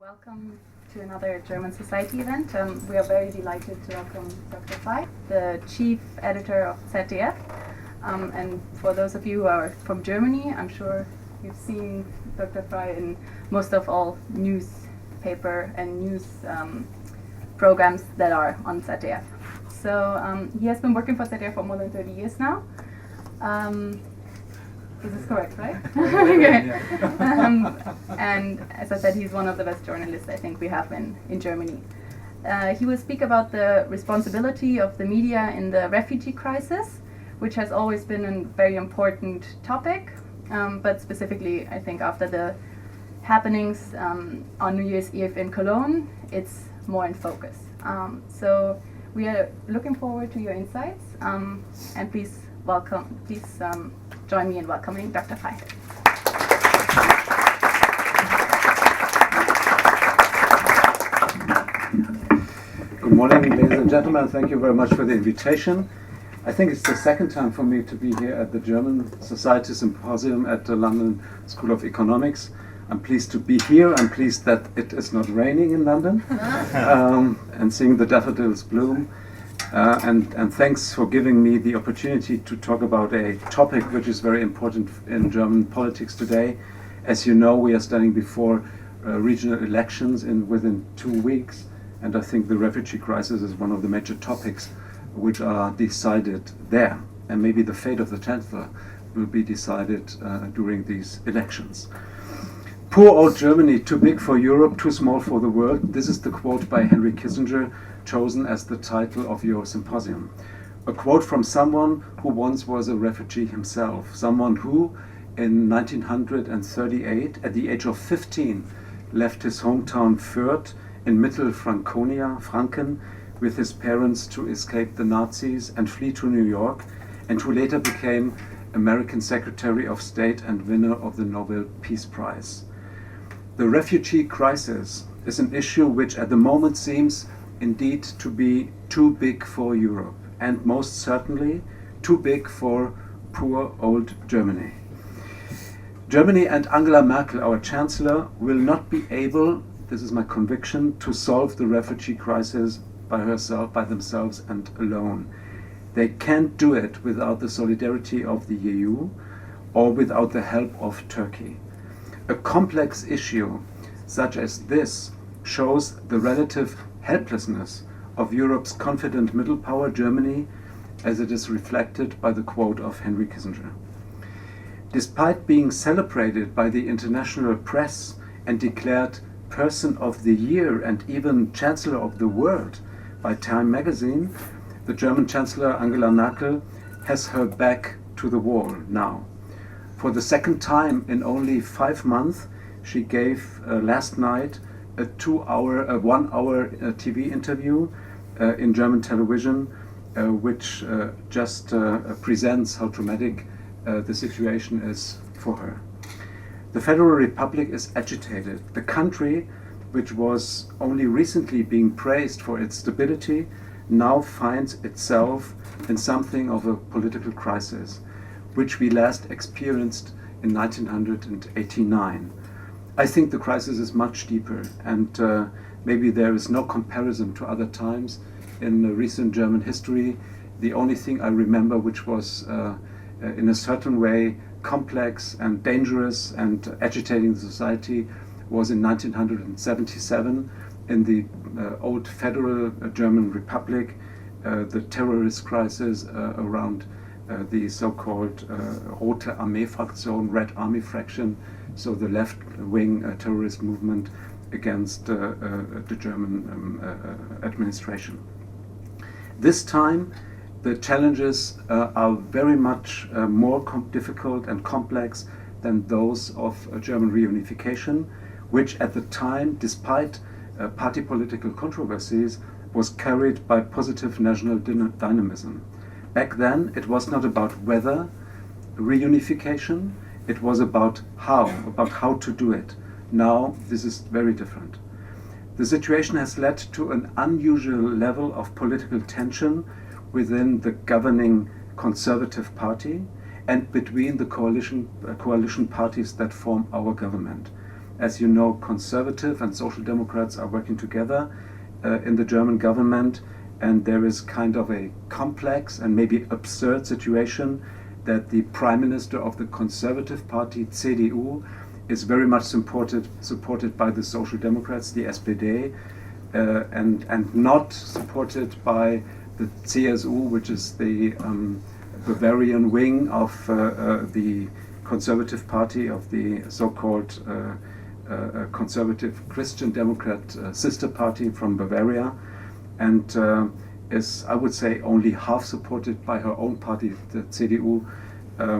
Welcome to another German Society event. We are very delighted to welcome Dr. Frey, the chief editor of ZDF. And for those of you who are from Germany, I'm sure you've seen Dr. Frey in most of all newspaper and news programs that are on ZDF. So he has been working for ZDF for more than 30 years now. This is correct, right? Okay. And as I said, he's one of the best journalists I think we have in Germany. He will speak about the responsibility of the media in the refugee crisis, which has always been a very important topic, but specifically, I think, after the happenings on New Year's Eve in Cologne, it's more in focus. So we are looking forward to your insights, and please join me in welcoming Dr. Frey. Good morning, ladies and gentlemen. Thank you very much for the invitation. I think it's the second time for me to be here at the German Society Symposium at the London School of Economics. I'm pleased to be here. I'm pleased that it is not raining in London and seeing the daffodils bloom. And thanks for giving me the opportunity to talk about a topic which is very important in German politics today. As you know, we are standing before regional elections within 2 weeks, and I think the refugee crisis is one of the major topics which are decided there. And maybe the fate of the Chancellor will be decided during these elections. Poor old Germany, too big for Europe, too small for the world. This is the quote by Henry Kissinger, chosen as the title of your symposium. A quote from someone who once was a refugee himself, someone who, in 1938, at the age of 15, left his hometown Fürth in Mittelfranconia, Franken, with his parents to escape the Nazis and flee to New York, and who later became American Secretary of State and winner of the Nobel Peace Prize. The refugee crisis is an issue which at the moment seems indeed to be too big for Europe, and most certainly too big for poor old Germany. Germany and Angela Merkel, our Chancellor, will not be able, this is my conviction, to solve the refugee crisis by themselves and alone. They can't do it without the solidarity of the EU or without the help of Turkey. A complex issue such as this shows the relative helplessness of Europe's confident middle power, Germany, as it is reflected by the quote of Henry Kissinger. Despite being celebrated by the international press and declared Person of the Year and even Chancellor of the World by Time magazine, the German Chancellor Angela Merkel has her back to the wall now. For the second time in only 5 months, she gave last night a 1-hour TV interview in German television, which just presents how traumatic the situation is for her. The Federal Republic is agitated. The country, which was only recently being praised for its stability, now finds itself in something of a political crisis, which we last experienced in 1989. I think the crisis is much deeper, and maybe there is no comparison to other times in recent German history. The only thing I remember which was in a certain way complex and dangerous and agitating the society was in 1977 in the old federal German Republic, the terrorist crisis around the so-called Rote Armee-Fraktion, Red Army Fraction, so the left-wing terrorist movement against the German administration. This time, the challenges are very much more difficult and complex than those of German reunification, which at the time, despite party political controversies, was carried by positive national dynamism. Back then, it was not about whether reunification, it was about how to do it. Now, this is very different. The situation has led to an unusual level of political tension within the governing Conservative Party and between the coalition parties that form our government. As you know, conservative and social democrats are working together in the German government, and there is kind of a complex and maybe absurd situation that the prime minister of the conservative party, CDU, is very much supported by the social democrats, the SPD, and not supported by the CSU, which is the Bavarian wing of the Conservative Party, of the so-called conservative Christian Democrat sister party from Bavaria, and is, I would say, only half supported by her own party, the CDU,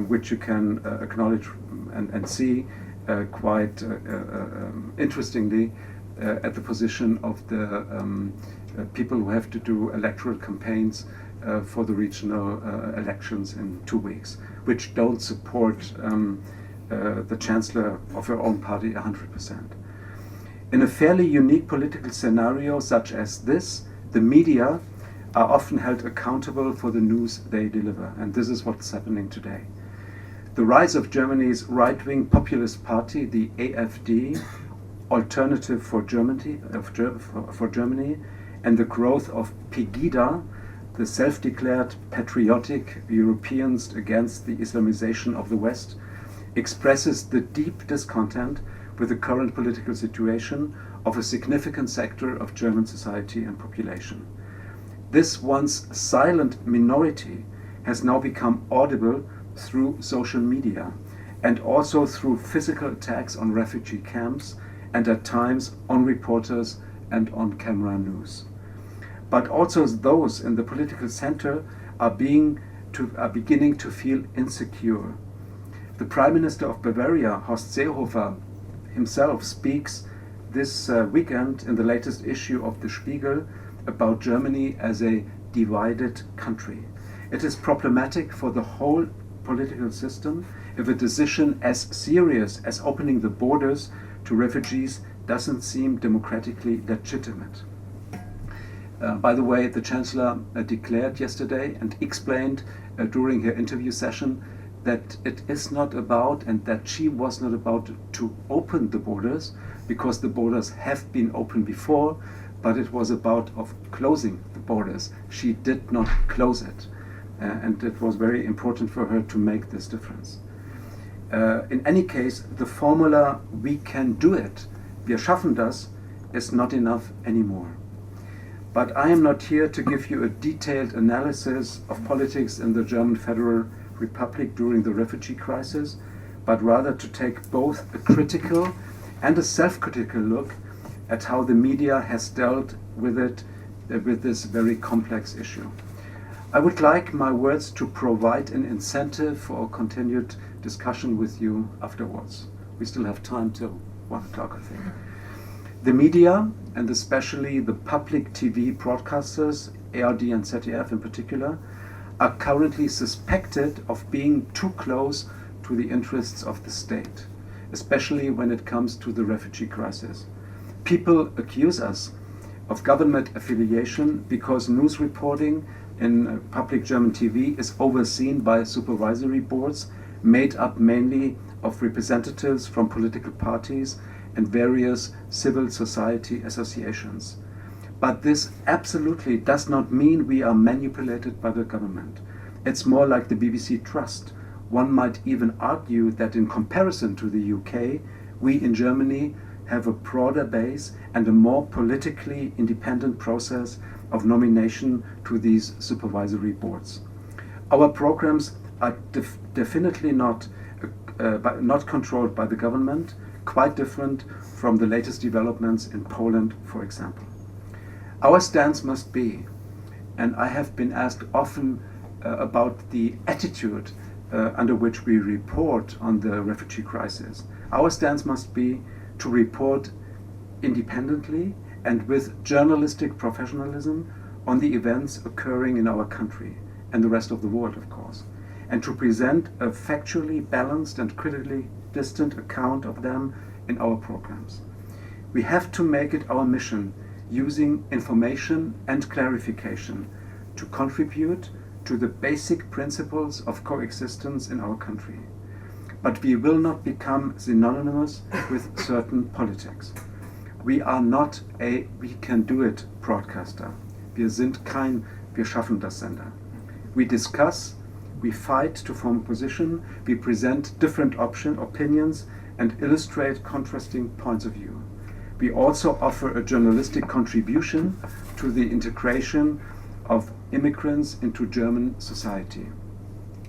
which you can acknowledge and see quite interestingly at the position of the people who have to do electoral campaigns for the regional elections in 2 weeks, which don't support the chancellor of her own party 100%. In a fairly unique political scenario such as this, the media are often held accountable for the news they deliver, and this is what's happening today. The rise of Germany's right-wing populist party, the AfD, Alternative for Germany, and the growth of Pegida, the self-declared patriotic Europeans against the Islamization of the West, expresses the deep discontent with the current political situation of a significant sector of German society and population. This once silent minority has now become audible through social media and also through physical attacks on refugee camps and at times on reporters and on camera news. But also those in the political center are beginning to feel insecure. The Prime Minister of Bavaria, Horst Seehofer, himself speaks this weekend in the latest issue of the Spiegel about Germany as a divided country. It is problematic for the whole political system if a decision as serious as opening the borders to refugees doesn't seem democratically legitimate. By the way, the Chancellor declared yesterday and explained during her interview session that it is not about, and that she was not about to open the borders, because the borders have been opened before, but it was about of closing the borders. She did not close it, and it was very important for her to make this difference. In any case, the formula "we can do it," wir schaffen das, is not enough anymore. But I am not here to give you a detailed analysis of politics in the German Federal Republic during the refugee crisis, but rather to take both a critical and a self-critical look at how the media has dealt with it, with this very complex issue. I would like my words to provide an incentive for a continued discussion with you afterwards. We still have time till 1 o'clock, I think. The media, and especially the public TV broadcasters, ARD and ZDF in particular, are currently suspected of being too close to the interests of the state, especially when it comes to the refugee crisis. People accuse us of government affiliation because news reporting in public German TV is overseen by supervisory boards made up mainly of representatives from political parties and various civil society associations. But this absolutely does not mean we are manipulated by the government. It's more like the BBC Trust. One might even argue that in comparison to the UK, we in Germany have a broader base and a more politically independent process of nomination to these supervisory boards. Our programs are definitely not controlled by the government, quite different from the latest developments in Poland, for example. Our stance must be, and I have been asked often about the attitude under which we report on the refugee crisis. Our stance must be to report independently and with journalistic professionalism on the events occurring in our country and the rest of the world, of course, and to present a factually balanced and critically distant account of them in our programs. We have to make it our mission, using information and clarification, to contribute to the basic principles of coexistence in our country. but we will not become synonymous with certain politics. We are not a we can do it broadcaster. Wir sind kein wir schaffen das Sender. We discuss, we fight to form a position, we present different opinions and illustrate contrasting points of view. We also offer a journalistic contribution to the integration of immigrants into German society.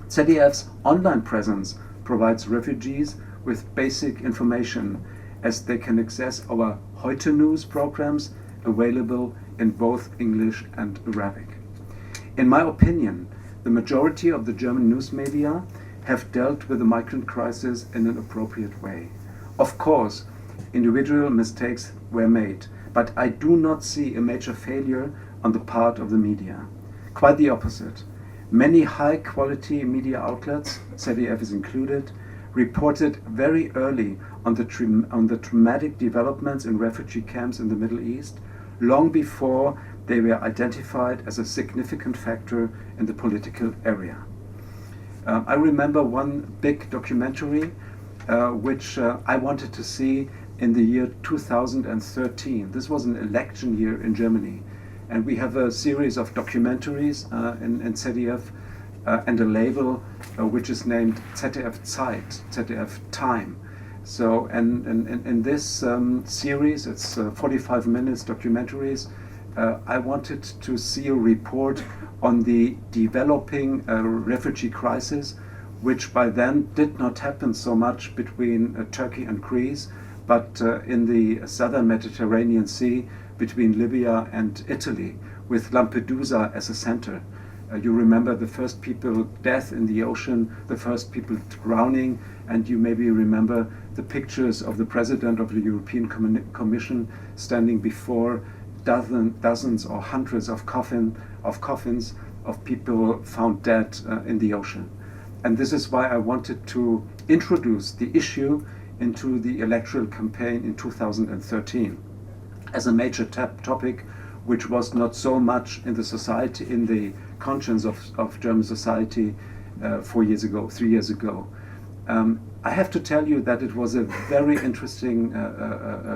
ZDF's online presence provides refugees with basic information as they can access our heute news programs available in both English and Arabic. In my opinion, the majority of the German news media have dealt with the migrant crisis in an appropriate way. Of course, individual mistakes were made, but I do not see a major failure on the part of the media. Quite the opposite. Many high-quality media outlets, ZDF is included, reported very early on the traumatic developments in refugee camps in the Middle East, long before they were identified as a significant factor in the political area. I remember one big documentary which I wanted to see in the year 2013. This was an election year in Germany, and we have a series of documentaries in ZDF and a label which is named ZDF Zeit, ZDF Time. So, and in this series, it's 45 minutes documentaries, I wanted to see a report on the developing refugee crisis, which by then did not happen so much between Turkey and Greece, but in the southern Mediterranean Sea between Libya and Italy, with Lampedusa as a center. You remember the first people death in the ocean, the first people drowning, and you maybe remember the pictures of the president of the European Commission standing before dozens or hundreds of coffins of people found dead in the ocean. And this is why I wanted to introduce the issue into the electoral campaign in 2013 as a major topic, which was not so much in the society, in the conscience of German society 3 years ago. I have to tell you that it was a very interesting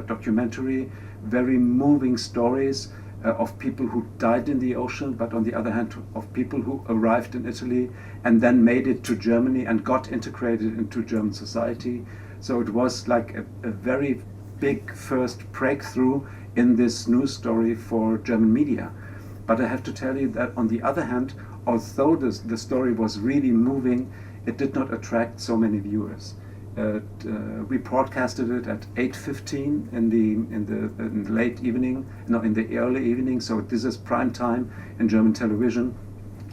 documentary, very moving stories of people who died in the ocean, but on the other hand of people who arrived in Italy and then made it to Germany and got integrated into German society. So it was like a very big first breakthrough in this news story for German media. But I have to tell you that on the other hand, although the story was really moving, it did not attract so many viewers. We broadcasted it at 8:15 in the late evening, no, in the early evening. So this is prime time in German television,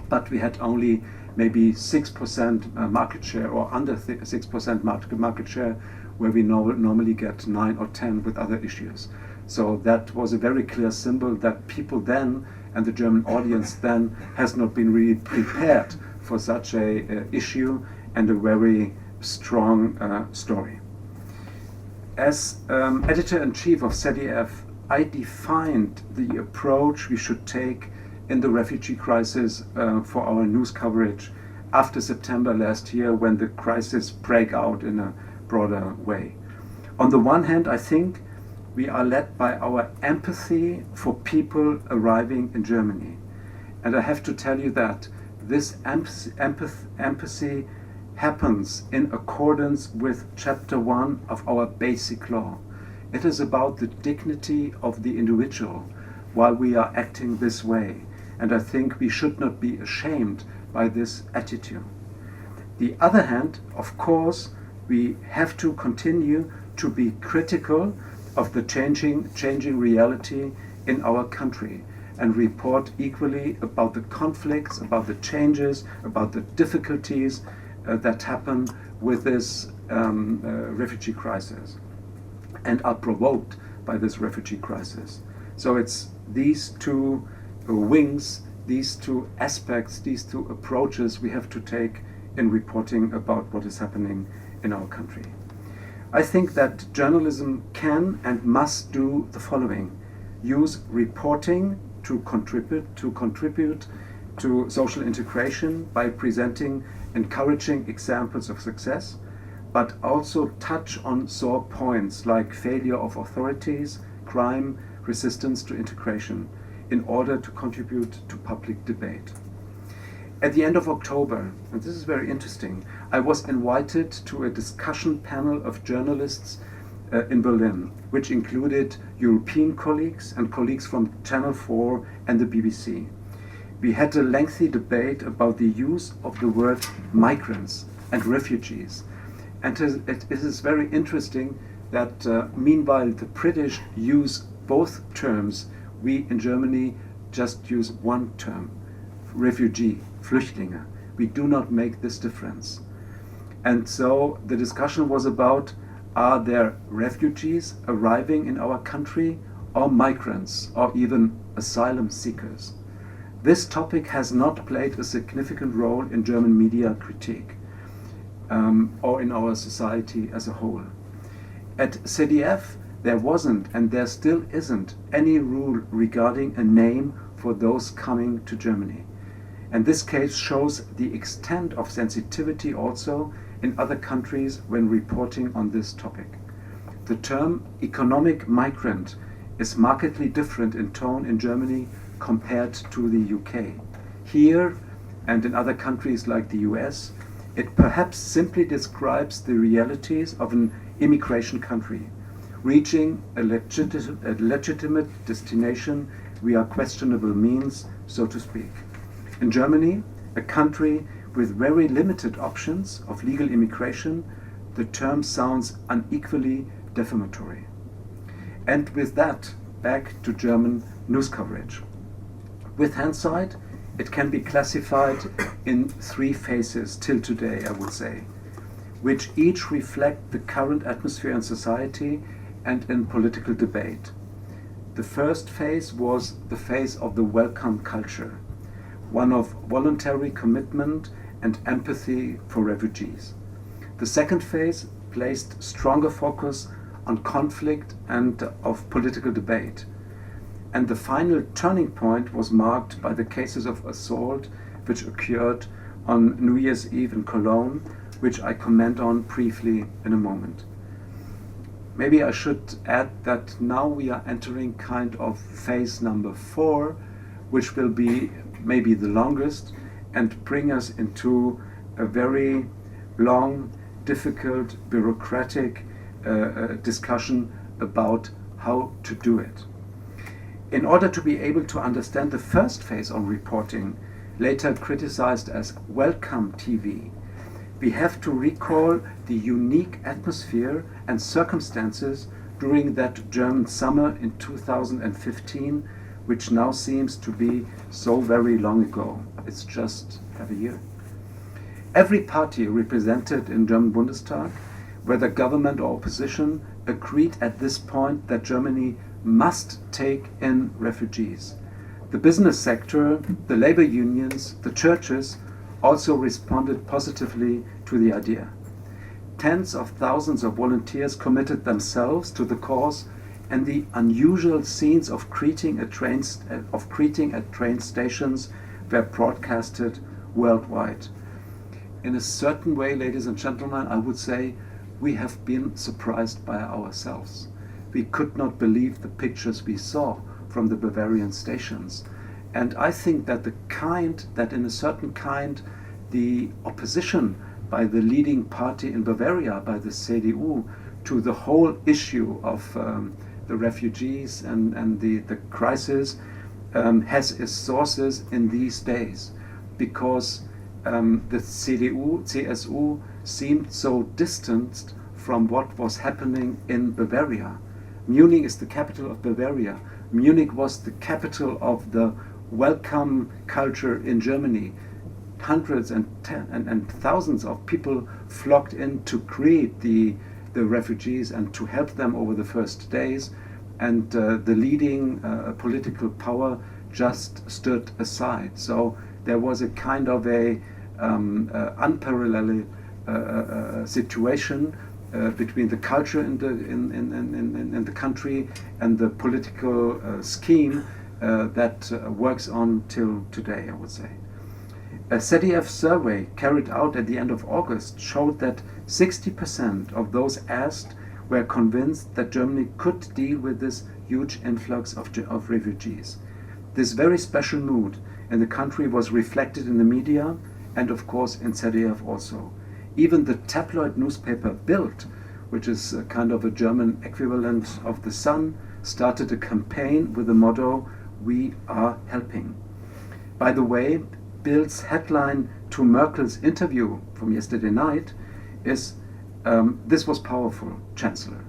but we had only maybe 6% market share, or under 6% market share, where we normally get 9 or 10 with other issues. So that was a very clear symbol that people then, and the German audience then, has not been really prepared for such a issue and a very strong story. As editor-in-chief of ZDF, I defined the approach we should take in the refugee crisis for our news coverage after September last year, when the crisis broke out in a broader way. On the one hand, I think we are led by our empathy for people arriving in Germany. And I have to tell you that this empathy happens in accordance with Chapter 1 of our Basic Law. It is about the dignity of the individual while we are acting this way. And I think we should not be ashamed by this attitude. The other hand, of course, we have to continue to be critical of the changing reality in our country and report equally about the conflicts, about the changes, about the difficulties that happen with this refugee crisis and are provoked by this refugee crisis. So it's these two wings, these two aspects, these two approaches we have to take in reporting about what is happening in our country. I think that journalism can and must do the following: use reporting to contribute to social integration by presenting encouraging examples of success, but also touch on sore points like failure of authorities, crime, resistance to integration, in order to contribute to public debate. At the end of October, and this is very interesting, I was invited to a discussion panel of journalists in Berlin, which included European colleagues and colleagues from Channel 4 and the BBC. We had a lengthy debate about the use of the word migrants and refugees. And it is very interesting that meanwhile the British use both terms, we in Germany just use one term, refugee, Flüchtlinge. We do not make this difference. And so the discussion was about, are there refugees arriving in our country, or migrants, or even asylum seekers? This topic has not played a significant role in German media critique, or in our society as a whole. At ZDF, there wasn't, and there still isn't, any rule regarding a name for those coming to Germany. And this case shows the extent of sensitivity also in other countries when reporting on this topic. The term economic migrant is markedly different in tone in Germany compared to the UK. Here, and in other countries like the US, it perhaps simply describes the realities of an immigration country, reaching a legitimate destination via questionable means, so to speak. In Germany, a country with very limited options of legal immigration, the term sounds unequally defamatory. And with that, back to German news coverage. With hindsight, it can be classified in three phases till today, I would say, which each reflect the current atmosphere in society and in political debate. The first phase was the phase of the welcome culture, one of voluntary commitment and empathy for refugees. The second phase placed stronger focus on conflict and of political debate. And the final turning point was marked by the cases of assault which occurred on New Year's Eve in Cologne, which I comment on briefly in a moment. Maybe I should add that now we are entering kind of phase number 4, which will be maybe the longest and bring us into a very long, difficult, bureaucratic discussion about how to do it. In order to be able to understand the first phase on reporting, later criticized as welcome TV, we have to recall the unique atmosphere and circumstances during that German summer in 2015, which now seems to be so very long ago. It's just half a year. Every party represented in German Bundestag, whether government or opposition, agreed at this point that Germany must take in refugees. The business sector, the labor unions, the churches also responded positively to the idea. Tens of thousands of volunteers committed themselves to the cause, and the unusual scenes of greeting at train stations were broadcasted worldwide. In a certain way, ladies and gentlemen, I would say we have been surprised by ourselves. We could not believe the pictures we saw from the Bavarian stations. And I think that in a certain kind, the opposition by the leading party in Bavaria, by the CDU, to the whole issue of the refugees and the crisis has its sources in these days, because the CSU seemed so distanced from what was happening in Bavaria. Munich is the capital of Bavaria. Munich was the capital of the welcome culture in Germany. Hundreds and thousands of people flocked in to greet the refugees and to help them over the first days. And the leading political power just stood aside. So there was a kind of a unparalleled situation between the culture in the country and the political scheme that works on till today, I would say. A ZDF survey carried out at the end of August showed that 60% of those asked were convinced that Germany could deal with this huge influx of refugees. This very special mood in the country was reflected in the media and of course in ZDF also. Even the tabloid newspaper Bild, which is a kind of a German equivalent of The Sun, started a campaign with the motto, "We are helping." By the way, Bild's headline to Merkel's interview from yesterday night is, "This was powerful, Chancellor."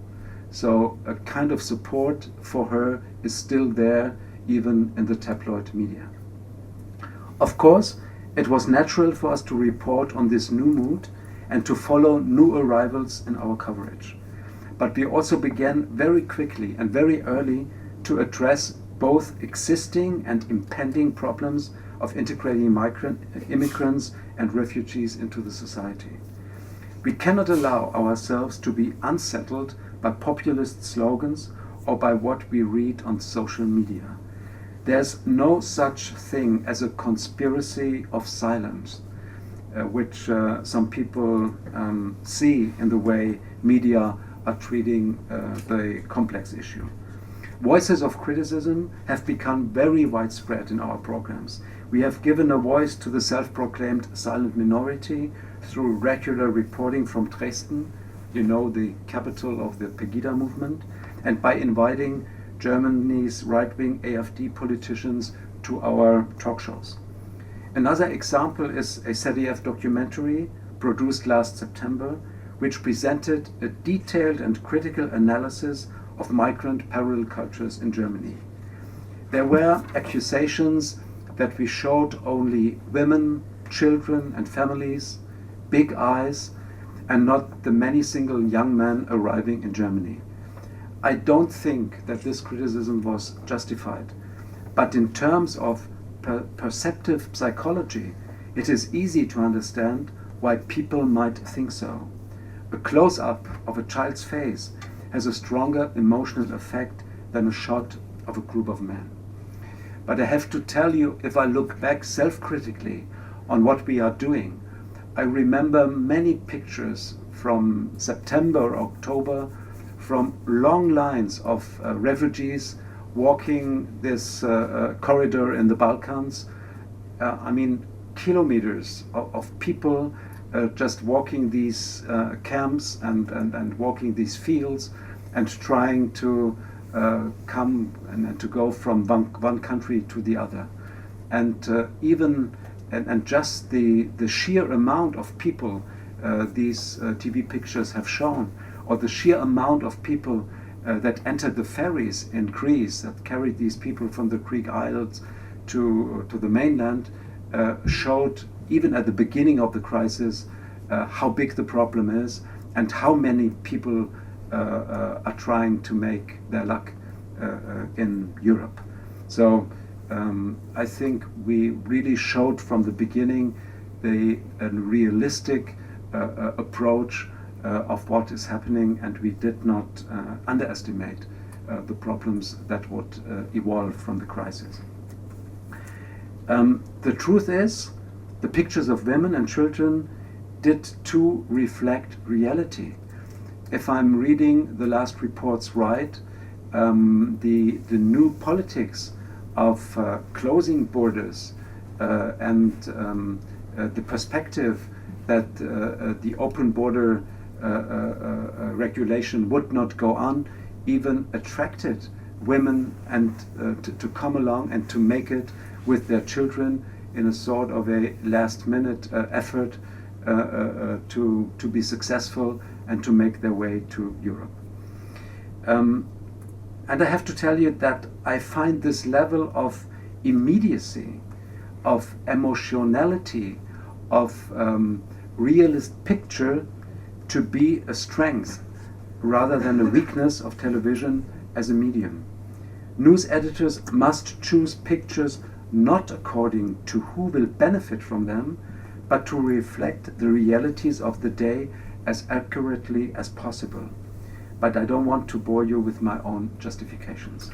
So a kind of support for her is still there, even in the tabloid media. Of course, it was natural for us to report on this new mood and to follow new arrivals in our coverage. But we also began very quickly and very early to address both existing and impending problems of integrating immigrants and refugees into the society. We cannot allow ourselves to be unsettled by populist slogans or by what we read on social media. There's no such thing as a conspiracy of silence, which some people see in the way media are treating the complex issue. Voices of criticism have become very widespread in our programs. We have given a voice to the self-proclaimed silent minority through regular reporting from Dresden, the capital of the Pegida movement, and by inviting Germany's right-wing AfD politicians to our talk shows. Another example is a ZDF documentary produced last September, which presented a detailed and critical analysis of migrant parallel cultures in Germany. There were accusations that we showed only women, children and families, big eyes, and not the many single young men arriving in Germany. I don't think that this criticism was justified, but in terms of perceptive psychology, it is easy to understand why people might think so. A close-up of a child's face has a stronger emotional effect than a shot of a group of men. But I have to tell you, if I look back self-critically on what we are doing, I remember many pictures from September, October, from long lines of refugees walking this corridor in the Balkans. Kilometers of people just walking these camps and walking these fields and trying to come and to go from one country to the other. And just the sheer amount of people these TV pictures have shown, or the sheer amount of people that entered the ferries in Greece that carried these people from the Greek islands to the mainland, showed, even at the beginning of the crisis, how big the problem is and how many people are trying to make their luck in Europe. So I think we really showed from the beginning a realistic approach of what is happening, and we did not underestimate the problems that would evolve from the crisis. The truth is, the pictures of women and children did too reflect reality. If I'm reading the last reports right, the new politics of closing borders and the perspective that the open border regulation would not go on even attracted women and to come along and to make it with their children in a sort of a last-minute effort to be successful and to make their way to Europe. And I have to tell you that I find this level of immediacy, of emotionality, of realist picture to be a strength rather than a weakness of television as a medium. News editors must choose pictures not according to who will benefit from them, but to reflect the realities of the day as accurately as possible. But I don't want to bore you with my own justifications.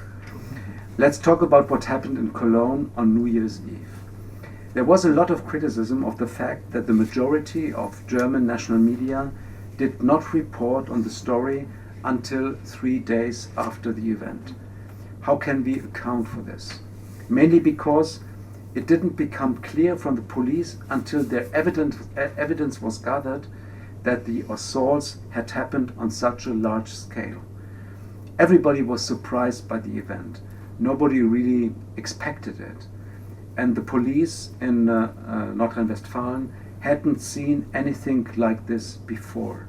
Let's talk about what happened in Cologne on New Year's Eve. There was a lot of criticism of the fact that the majority of German national media did not report on the story until 3 days after the event. How can we account for this? Mainly because it didn't become clear from the police until their evidence was gathered that the assaults had happened on such a large scale. Everybody was surprised by the event. Nobody really expected it. And the police in Nordrhein-Westfalen hadn't seen anything like this before.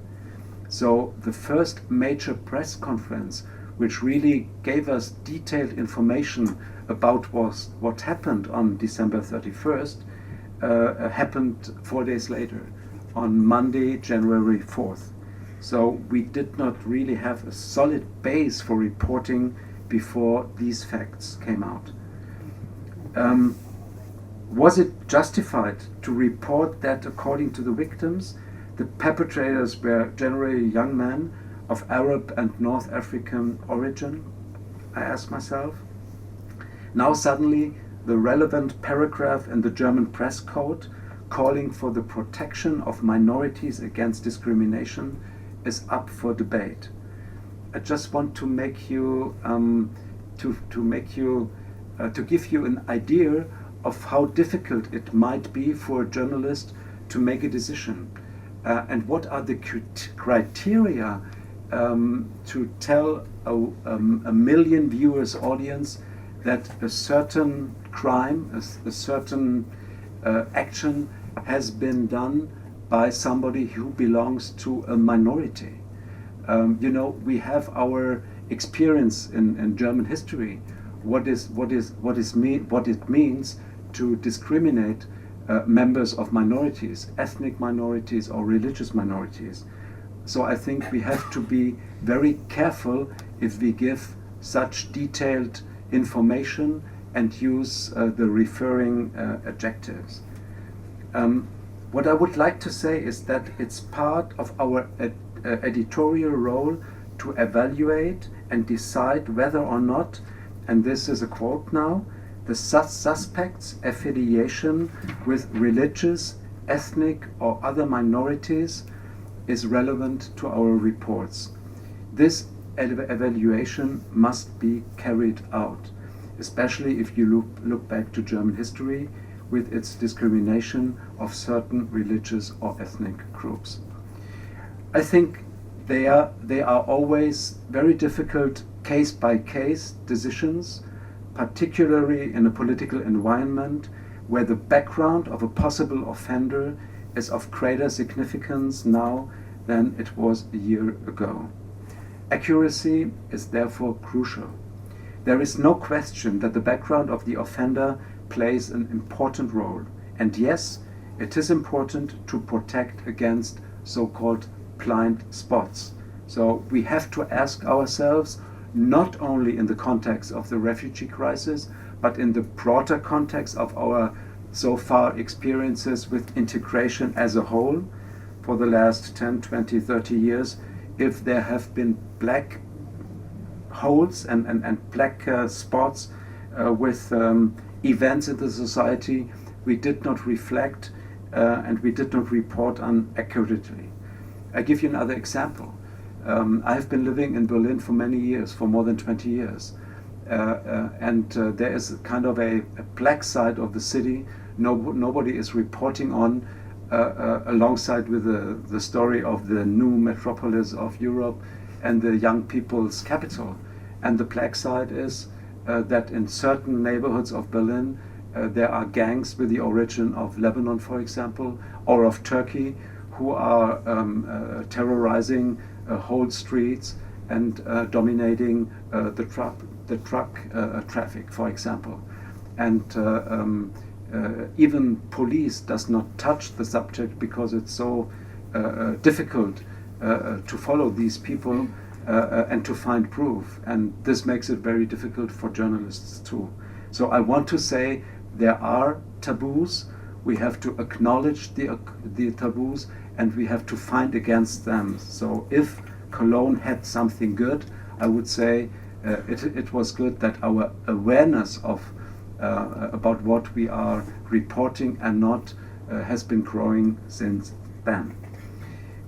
So the first major press conference, which really gave us detailed information about what happened on December 31st, happened 4 days later, on Monday, January 4th. So we did not really have a solid base for reporting before these facts came out. Was it justified to report that, according to the victims, the perpetrators were generally young men of Arab and North African origin? I asked myself. Now suddenly the relevant paragraph in the German press code calling for the protection of minorities against discrimination is up for debate. I just want to make you to give you an idea of how difficult it might be for a journalist to make a decision, and what are the criteria to tell a million viewers audience that a certain crime, a certain action has been done by somebody who belongs to a minority. We have our experience in German history. What it means to discriminate members of minorities, ethnic minorities or religious minorities. So I think we have to be very careful if we give such detailed information and use the referring adjectives. What I would like to say is that it's part of our editorial role to evaluate and decide whether or not, and this is a quote now, the suspect's affiliation with religious, ethnic or other minorities is relevant to our reports. This evaluation must be carried out, especially if you look back to German history with its discrimination of certain religious or ethnic groups. I think they are always very difficult case-by-case decisions, particularly in a political environment where the background of a possible offender is of greater significance now than it was a year ago. Accuracy is therefore crucial. There is no question that the background of the offender plays an important role. And yes, it is important to protect against so-called blind spots. So we have to ask ourselves, not only in the context of the refugee crisis, but in the broader context of our so far experiences with integration as a whole for the last 10, 20, 30 years, if there have been black holes and black spots with events in the society we did not reflect and we did not report on accurately. I give you another example. I have been living in Berlin for many years, for more than 20 years. And there is kind of a black side of the city nobody is reporting on alongside with the story of the new metropolis of Europe and the young people's capital. And the black side is that in certain neighborhoods of Berlin there are gangs with the origin of Lebanon, for example, or of Turkey, who are terrorizing whole streets and dominating the truck traffic, for example. And even police does not touch the subject because it's so difficult to follow these people and to find proof. And this makes it very difficult for journalists too. So I want to say there are taboos. We have to acknowledge the taboos and we have to fight against them. So if Cologne had something good, I would say it was good that our awareness of about what we are reporting and not has been growing since then.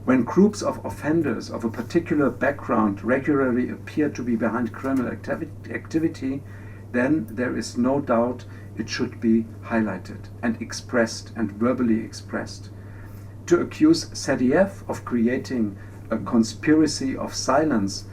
When groups of offenders of a particular background regularly appear to be behind criminal activity, then there is no doubt it should be highlighted and expressed and verbally expressed. To accuse ZDF of creating a conspiracy of silence,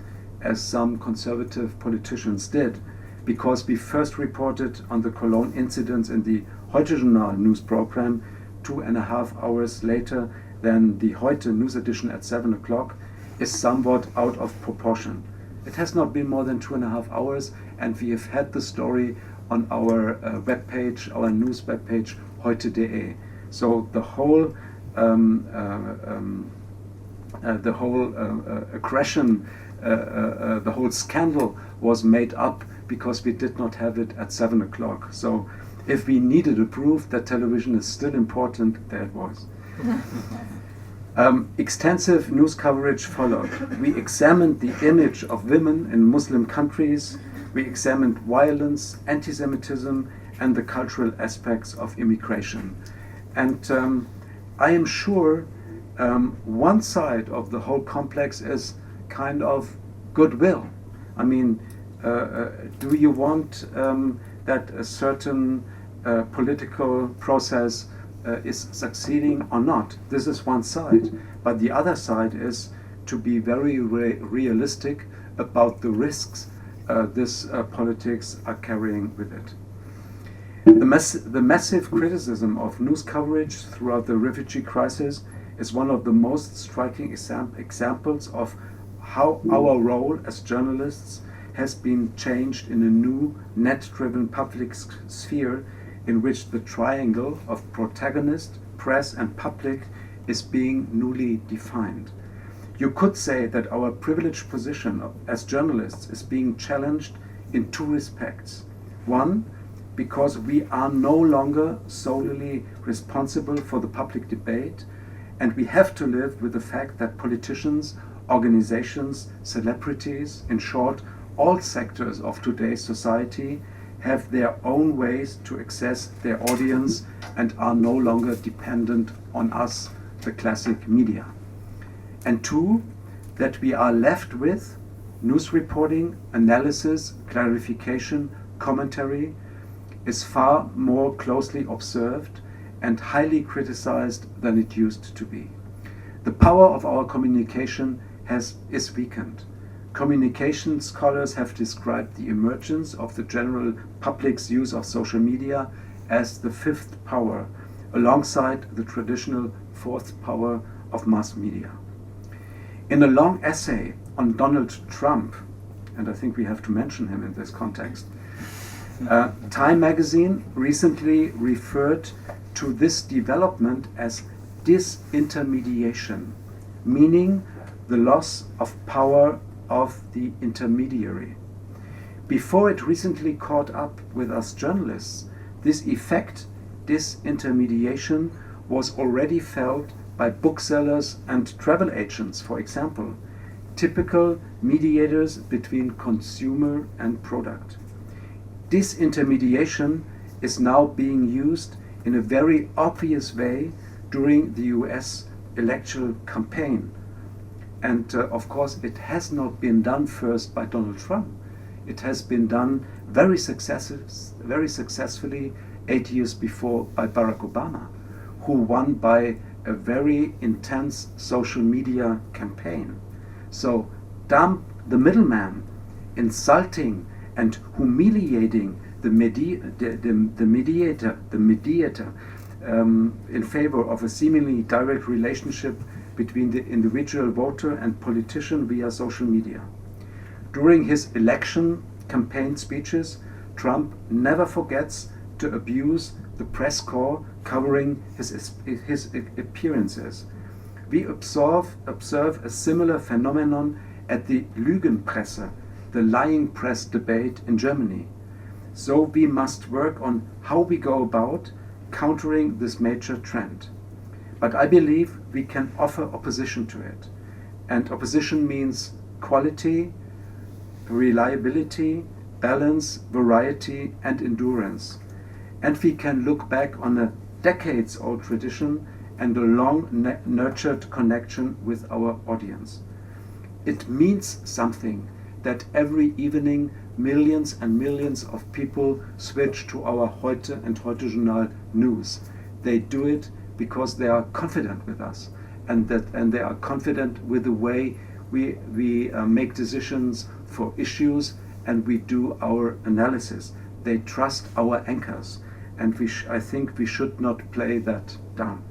as some conservative politicians did, because we first reported on the Cologne incidents in the heute news program 2.5 hours later than the heute news edition at 7 o'clock, is somewhat out of proportion. It has not been more than 2.5 hours, and we have had the story on our webpage, our news webpage, heute.de. So the whole aggression, the whole scandal was made up because we did not have it at 7 o'clock. So if we needed a proof that television is still important, there it was. Extensive news coverage followed. We examined the image of women in Muslim countries. We examined violence, anti-Semitism, and the cultural aspects of immigration. And I am sure one side of the whole complex is kind of goodwill. I mean, do you want that a certain political process is succeeding or not? This is one side. But the other side is to be very realistic about the risks this politics are carrying with it. The massive criticism of news coverage throughout the refugee crisis is one of the most striking examples of how our role as journalists has been changed in a new net-driven public sphere in which the triangle of protagonist, press and public is being newly defined. You could say that our privileged position as journalists is being challenged in two respects. One, because we are no longer solely responsible for the public debate, and we have to live with the fact that politicians, organizations, celebrities, in short, all sectors of today's society have their own ways to access their audience and are no longer dependent on us, the classic media. And two, that we are left with news reporting, analysis, clarification, commentary is far more closely observed and highly criticized than it used to be. The power of our communication is weakened. Communication scholars have described the emergence of the general public's use of social media as the fifth power, alongside the traditional fourth power of mass media. In a long essay on Donald Trump, and I think we have to mention him in this context, Time magazine recently referred to this development as disintermediation, meaning the loss of power of the intermediary. Before it recently caught up with us journalists, this effect, disintermediation, was already felt by booksellers and travel agents, for example, typical mediators between consumer and product. Disintermediation is now being used in a very obvious way during the US electoral campaign. And of course, it has not been done first by Donald Trump. It has been done very successfully 8 years before by Barack Obama, who won by a very intense social media campaign. So dump the middleman, insulting and humiliating the mediator in favor of a seemingly direct relationship between the individual voter and politician via social media. During his election campaign speeches, Trump never forgets to abuse the press corps covering his appearances. We observe a similar phenomenon at the Lügenpresse, the lying press debate in Germany. So we must work on how we go about countering this major trend. But I believe we can offer opposition to it. And opposition means quality, reliability, balance, variety, and endurance. and we can look back on a decades-old tradition and a long nurtured connection with our audience. It means something that every evening millions and millions of people switch to our heute and heute-Journal news. They do it because they are confident with us, and they are confident with the way we make decisions for issues, and we do our analysis. They trust our anchors, and I think we should not play that down.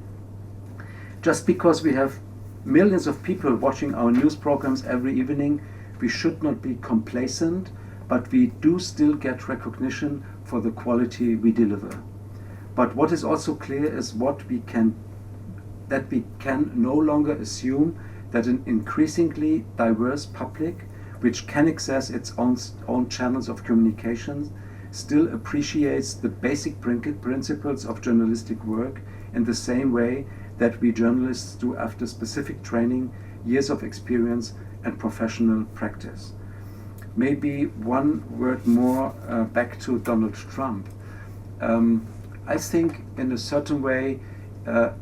Just because we have millions of people watching our news programs every evening, we should not be complacent, but we do still get recognition for the quality we deliver. But what is also clear is that we can no longer assume that an increasingly diverse public, which can access its own channels of communication, still appreciates the basic principles of journalistic work in the same way that we journalists do after specific training, years of experience, and professional practice. Maybe one word more back to Donald Trump. I think in a certain way,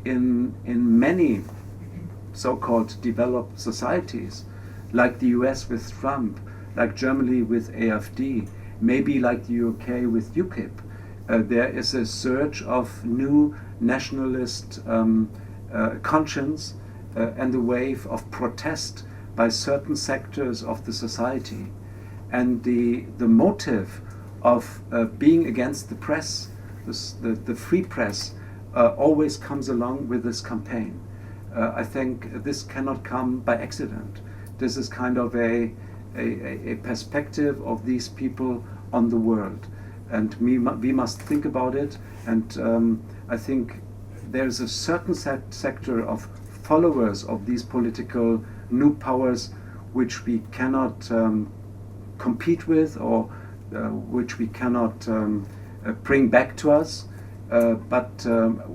in many so-called developed societies, like the US with Trump, like Germany with AfD, maybe like the UK with UKIP, there is a surge of new nationalist conscience and a wave of protest by certain sectors of the society. And the motive of being against the press, the free press, always comes along with this campaign. I think this cannot come by accident. This is kind of a perspective of these people on the world, and we must think about it. And I think there's a certain sector of followers of these political new powers which we cannot compete with, or which we cannot bring back to us. But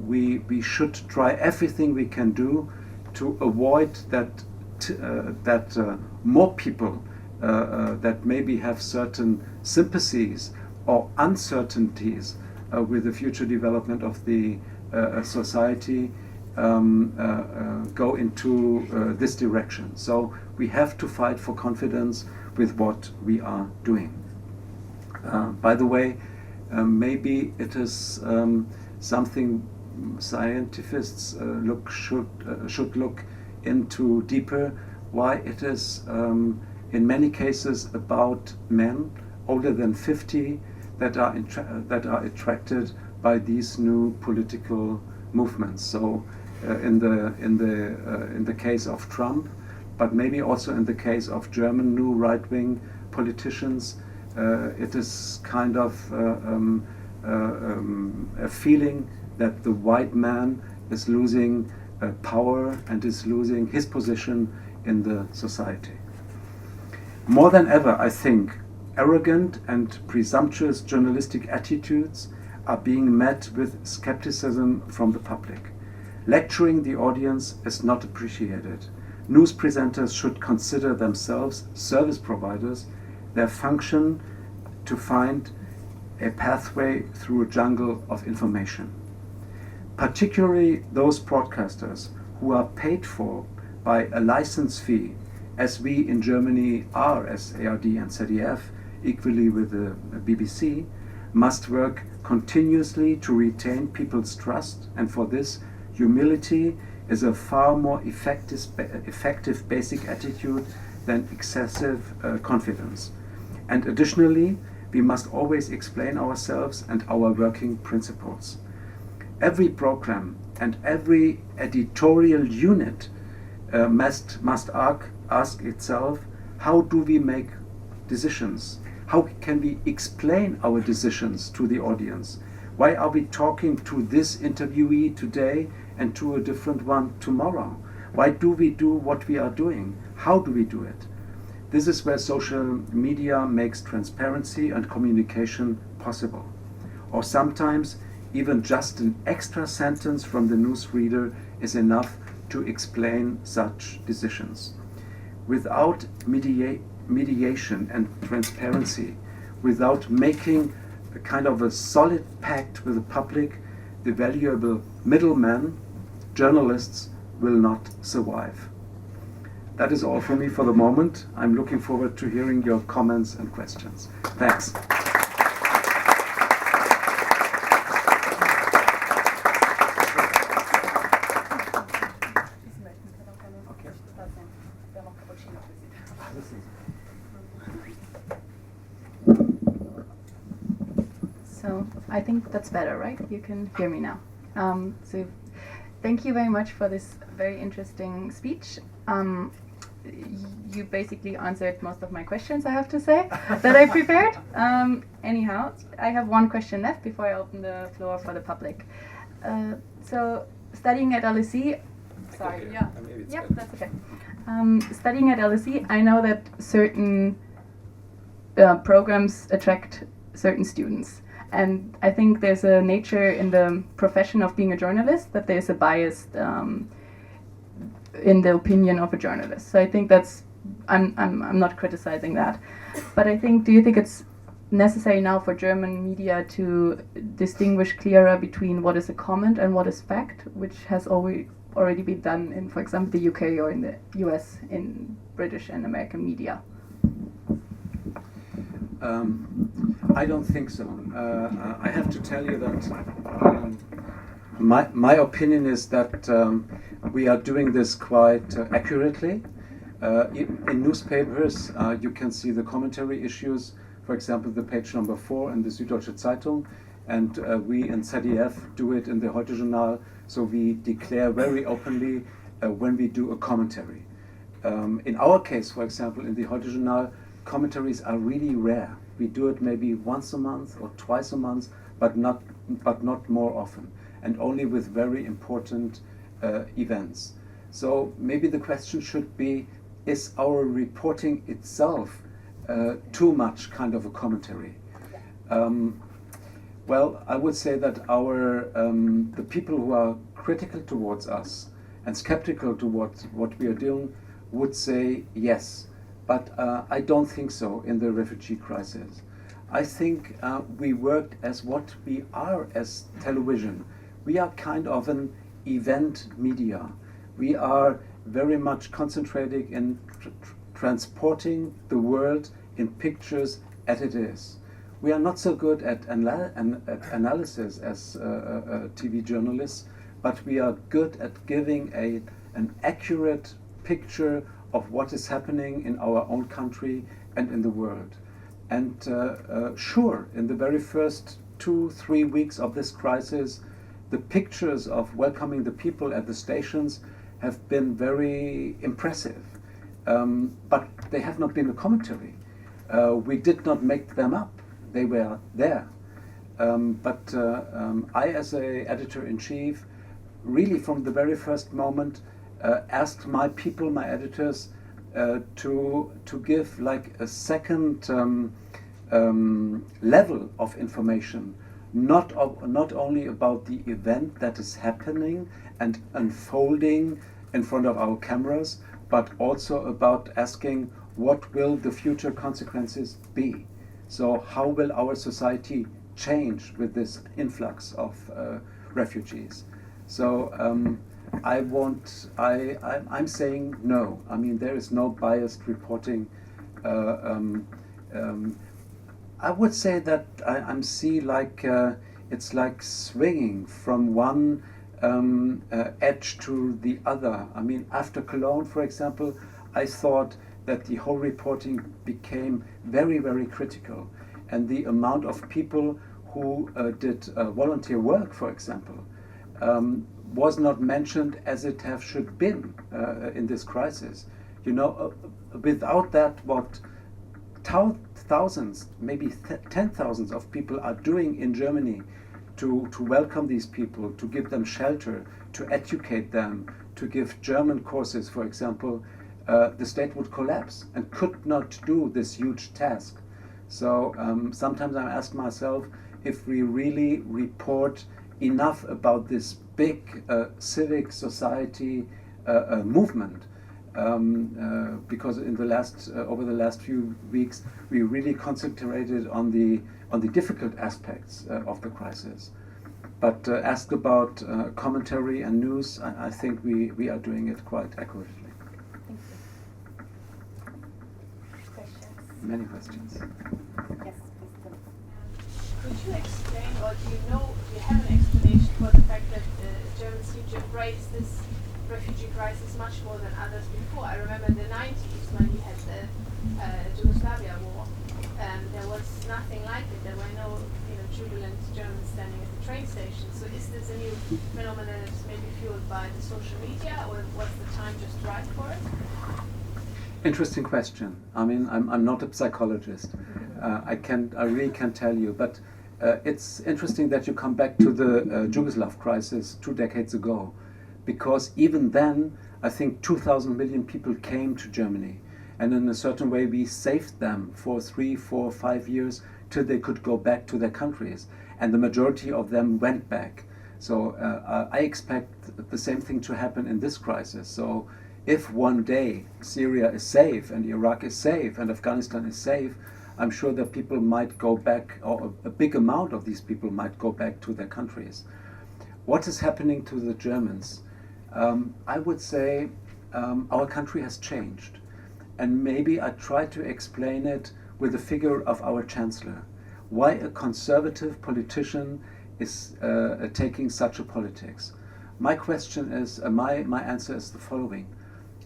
we should try everything we can do to avoid that more people that maybe have certain sympathies or uncertainties with the future development of the society go into this direction. So we have to fight for confidence with what we are doing. By the way, maybe it is something scientists should look into deeper, why it is in many cases about men older than 50 that are attracted by these new political movements. So in the case of Trump, but maybe also in the case of German new right-wing politicians, it is kind of a feeling that the white man is losing power and is losing his position in the society. More than ever, I think, arrogant and presumptuous journalistic attitudes are being met with skepticism from the public. Lecturing the audience is not appreciated. News presenters should consider themselves service providers, their function to find a pathway through a jungle of information. Particularly those broadcasters who are paid for by a license fee, as we in Germany are as ARD and ZDF, equally with the BBC, must work continuously to retain people's trust, and for this, humility is a far more effective basic attitude than excessive confidence. And additionally, we must always explain ourselves and our working principles. Every program and every editorial unit must ask itself, how do we make decisions? How can we explain our decisions to the audience? Why are we talking to this interviewee today and to a different one tomorrow? Why do we do what we are doing? How do we do it? This is where social media makes transparency and communication possible. Or sometimes even just an extra sentence from the newsreader is enough to explain such decisions. Without mediation and transparency, without making a kind of a solid pact with the public, the valuable middlemen, journalists, will not survive. That is all for me for the moment. I'm looking forward to hearing your comments and questions. Thanks. So I think that's better, right? You can hear me now. So thank you very much for this very interesting speech. You basically answered most of my questions, I have to say, that I prepared. Anyhow, I have one question left before I open the floor for the public. So studying at LSE, sorry, yeah, yep, that's okay. Studying at LSE, I know that certain programs attract certain students. And I think there's a nature in the profession of being a journalist that there's a bias in the opinion of a journalist. So I think that's, I'm not criticizing that. But I think, do you think it's necessary now for German media to distinguish clearer between what is a comment and what is fact, which has already been done in, for example, the UK or in the US in British and American media? I don't think so. I have to tell you that my opinion is that we are doing this quite accurately. In newspapers, you can see the commentary issues, for example, the page number 4 in the Süddeutsche Zeitung, and we in ZDF do it in the heute. So we declare very openly when we do a commentary. In our case, for example, in the heute, commentaries are really rare. We do it maybe once a month or twice a month, but not more often, and only with very important events. So maybe the question should be, is our reporting itself too much kind of a commentary? Well, I would say that the people who are critical towards us and skeptical towards what we are doing would say yes. But I don't think so in the refugee crisis. I think we worked as what we are as television. We are kind of an event media. We are very much concentrating in transporting the world in pictures as it is. We are not so good at analysis as TV journalists, but we are good at giving an accurate picture of what is happening in our own country and in the world. And sure, in the very first 2-3 weeks of this crisis, the pictures of welcoming the people at the stations have been very impressive. But they have not been a commentary. We did not make them up. They were there. But I, as an editor-in-chief, really from the very first moment, asked my people, my editors, to give like a second level of information, not only about the event that is happening and unfolding in front of our cameras, but also about asking what will the future consequences be. So how will our society change with this influx of refugees? So I'm saying no. I mean, there is no biased reporting. I would say that I'm it's like swinging from one edge to the other. I mean, after Cologne, for example, I thought that the whole reporting became very, very critical. And the amount of people who did volunteer work, for example, was not mentioned as it should been in this crisis. You know, without that, what thousands, maybe 10,000 of people are doing in Germany to welcome these people, to give them shelter, to educate them, to give German courses, for example, the state would collapse and could not do this huge task. So sometimes I ask myself if we really report enough about this big civic society movement. because in the last over the last few weeks we really concentrated on the difficult aspects of the crisis. But asked about commentary and news, I think we are doing it quite accurately. Thank you. Questions? Many questions. Yes, please. Could you explain, or do you have an explanation for the fact that Germans seem to embrace this refugee crisis much more than others before? I remember in the 90s when we had the Yugoslavia war, there was nothing like it. There were no jubilant Germans standing at the train station. So is this a new phenomenon that's maybe fueled by the social media, or was the time just right for it? Interesting question. I mean, I'm not a psychologist. I really can't tell you, but it's interesting that you come back to the Yugoslav crisis 2 decades ago, because even then, I think 2,000 million people came to Germany, and in a certain way we saved them for 3, 4, 5 years till they could go back to their countries, and the majority of them went back. So I expect the same thing to happen in this crisis. So if one day Syria is safe and Iraq is safe and Afghanistan is safe, I'm sure that people might go back, or a big amount of these people might go back to their countries. What is happening to the Germans? I would say our country has changed. And maybe I try to explain it with the figure of our Chancellor. Why a conservative politician is taking such a politics. My question is, my answer is the following.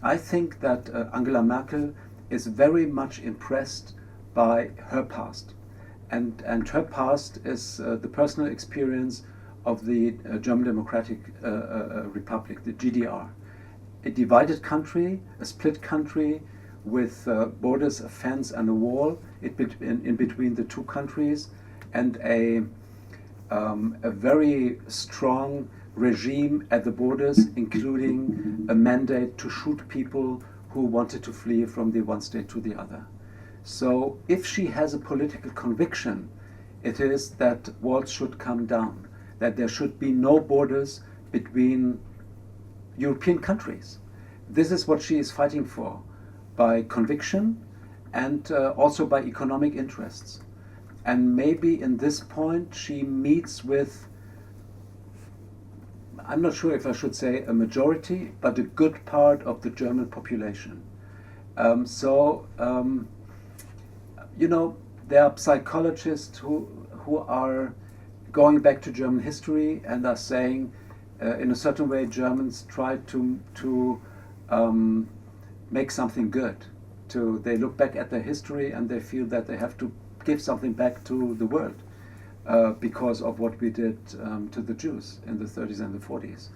I think that Angela Merkel is very much impressed by her past. And her past is the personal experience of the German Democratic Republic, the GDR. A divided country, a split country with borders, a fence and a wall in between the two countries, and a very strong regime at the borders, including a mandate to shoot people who wanted to flee from the one state to the other. So if she has a political conviction, it is that walls should come down, that there should be no borders between European countries. This is what she is fighting for, by conviction and also by economic interests. And maybe in this point she meets with, I'm not sure if I should say a majority, but a good part of the German population. There are psychologists who are going back to German history and are saying, in a certain way, Germans try to make something good. They look back at their history and they feel that they have to give something back to the world because of what we did to the Jews in the 30s and the 40s.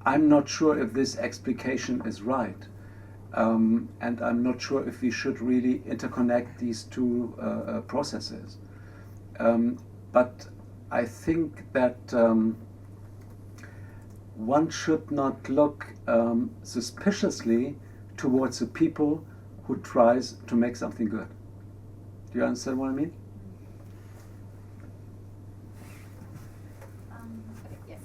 I'm not sure if this explication is right, and I'm not sure if we should really interconnect these two processes. But I think that one should not look suspiciously towards a people who tries to make something good. Do you understand what I mean? Yes.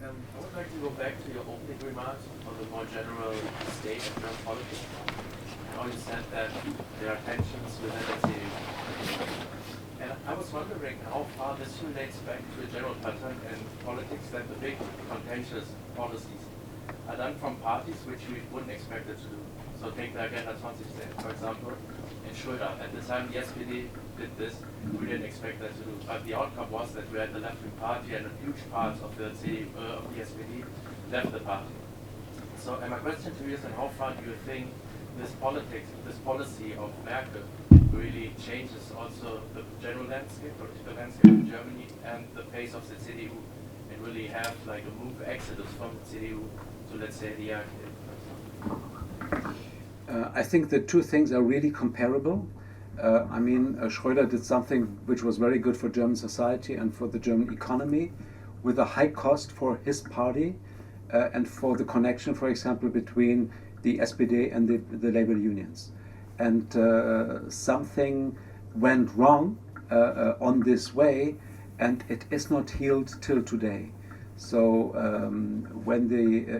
I would like to go back to your opening remarks on the more general state of German politics. How you said that there are tensions within the city. And I was wondering how far this relates back to the general pattern in politics, that the big contentious policies are done from parties which we wouldn't expect it to do. So take the Agenda 2010, for example, in Schröder. At the time the SPD did this, we didn't expect that to do. But the outcome was that we had the left-wing party and a huge part of the SPD left the party. So my question to you is, and how far do you think this policy of Merkel really changes also the general landscape, political landscape in Germany, and the pace of the CDU, and really have like a move exodus from the CDU to, let's say, the AfD, for example? I think the two things are really comparable. Schröder did something which was very good for German society and for the German economy, with a high cost for his party and for the connection, for example, between the SPD and the labor unions. And something went wrong on this way, and it is not healed till today. So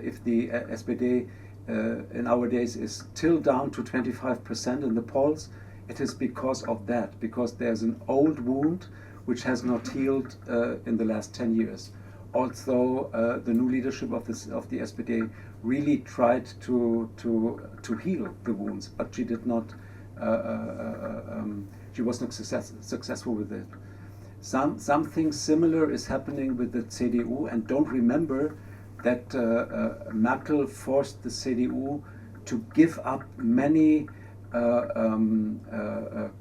if the SPD in our days is still down to 25% in the polls, it is because of that, because there's an old wound which has not healed in the last 10 years. Also, the new leadership of the SPD really tried to heal the wounds, but she did not. She was not successful with it. Something similar is happening with the CDU, and don't remember that Merkel forced the CDU to give up many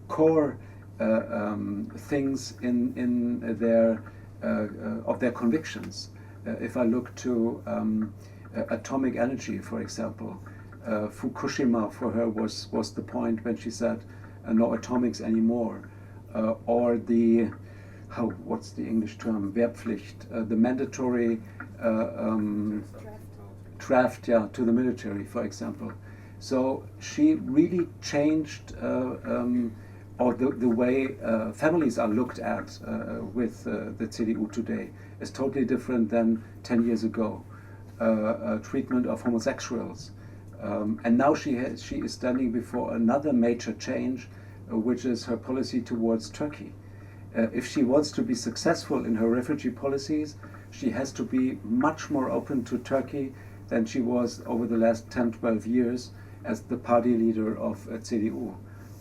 core things in their of their convictions. If I look to atomic energy, for example, Fukushima for her was the point when she said no atomics anymore, or the what's the English term, Wehrpflicht, the mandatory draft to the military, for example. So she really changed or the way families are looked at with the CDU today is totally different than 10 years ago. Treatment of homosexuals. And now she is standing before another major change, which is her policy towards Turkey. If she wants to be successful in her refugee policies, she has to be much more open to Turkey than she was over the last 10-12 years as the party leader of CDU.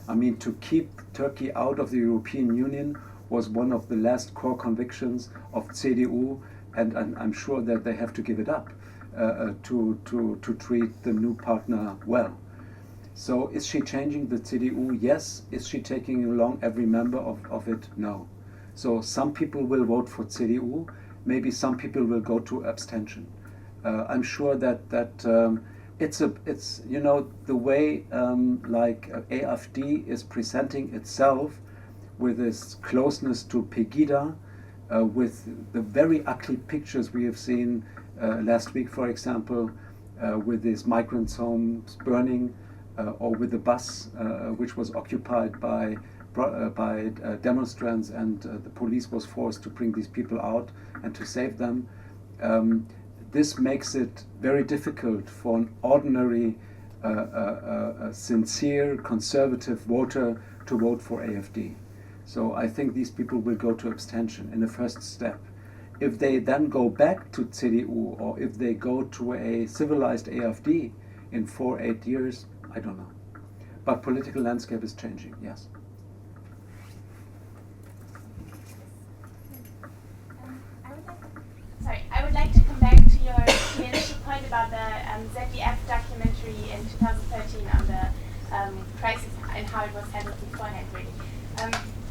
I mean, to keep Turkey out of the European Union was one of the last core convictions of CDU, and I'm sure that they have to give it up to treat the new partner well. So is she changing the CDU? Yes. Is she taking along every member of it? No. So some people will vote for CDU, maybe some people will go to abstention. I'm sure that it's you know, the way like AfD is presenting itself with this closeness to Pegida, with the very ugly pictures we have seen last week, for example, with these migrants' homes burning, or with the bus which was occupied by demonstrants, and the police was forced to bring these people out and to save them. This makes it very difficult for an ordinary, sincere, conservative voter to vote for AfD. So I think these people will go to abstention in the first step. If they then go back to CDU, or if they go to a civilized AfD in 4-8 years, I don't know. But political landscape is changing, yes. I would like to come back to your initial point about the ZDF documentary in 2013 on the crisis and how it was handled beforehand, really.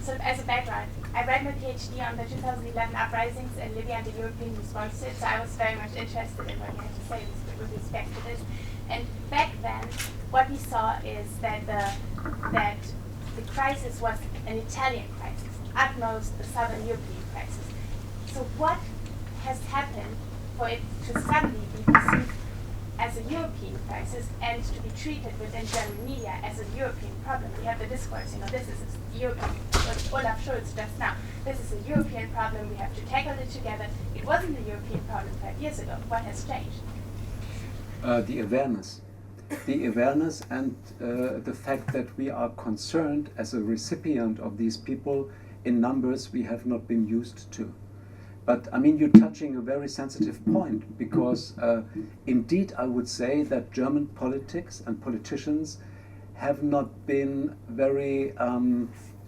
So as a background, I read my PhD on the 2011 uprisings in Libya and the European response to it, so I was very much interested in what you had to say with respect to this. And back then, what we saw is that the crisis was an Italian crisis, at most a Southern European crisis. So what has happened for it to suddenly be perceived as a European crisis and to be treated within German media as a European problem? We have the discourse, this is a European, Olaf Scholz just now, this is a European problem, we have to tackle it together. It wasn't a European problem 5 years ago. What has changed? The awareness. The awareness and the fact that we are concerned as a recipient of these people in numbers we have not been used to. But I mean, you're touching a very sensitive point, because indeed I would say that German politics and politicians have not been very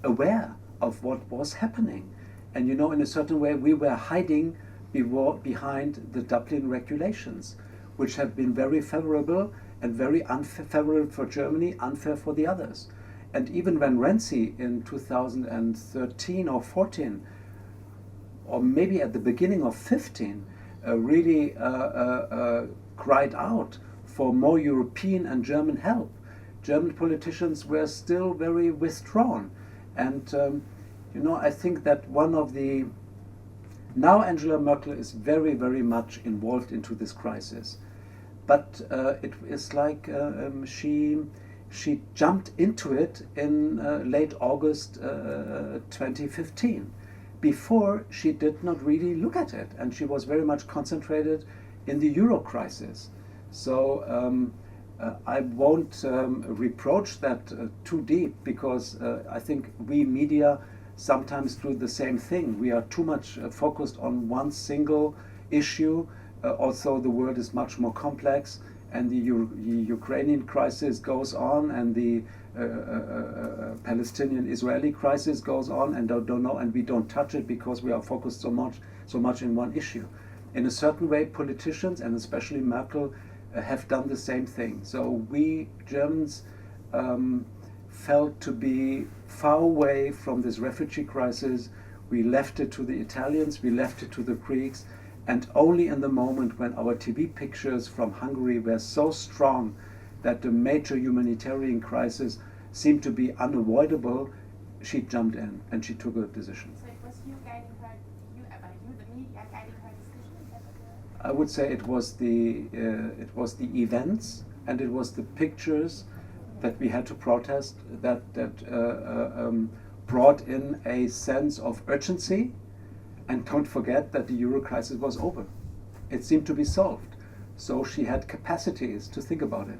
aware of what was happening. And in a certain way we were hiding behind the Dublin regulations, which have been very favorable and very unfavorable for Germany, unfair for the others. And even when Renzi in 2013 or 14, or maybe at the beginning of 15, really cried out for more European and German help, German politicians were still very withdrawn. And I think that now Angela Merkel is very, very much involved into this crisis. But it is like she jumped into it in late August 2015. Before, she did not really look at it, and she was very much concentrated in the Euro crisis. So I won't reproach that too deep, because I think we media sometimes do the same thing. We are too much focused on one single issue. Also, the world is much more complex, and the Ukrainian crisis goes on, and the Palestinian-Israeli crisis goes on, and don't know, and we don't touch it because we are focused so much in one issue. In a certain way, politicians, and especially Merkel, have done the same thing. So we Germans felt to be far away from this refugee crisis. We left it to the Italians, we left it to the Greeks, and only in the moment when our TV pictures from Hungary were so strong that the major humanitarian crisis seemed to be unavoidable, she jumped in and she took a decision. So it was you guiding her, the media guiding her decision? Is that what I would say it was the events, and it was the pictures that we had to protest that brought in a sense of urgency. And don't forget that the Euro crisis was over. It seemed to be solved. So she had capacities to think about it.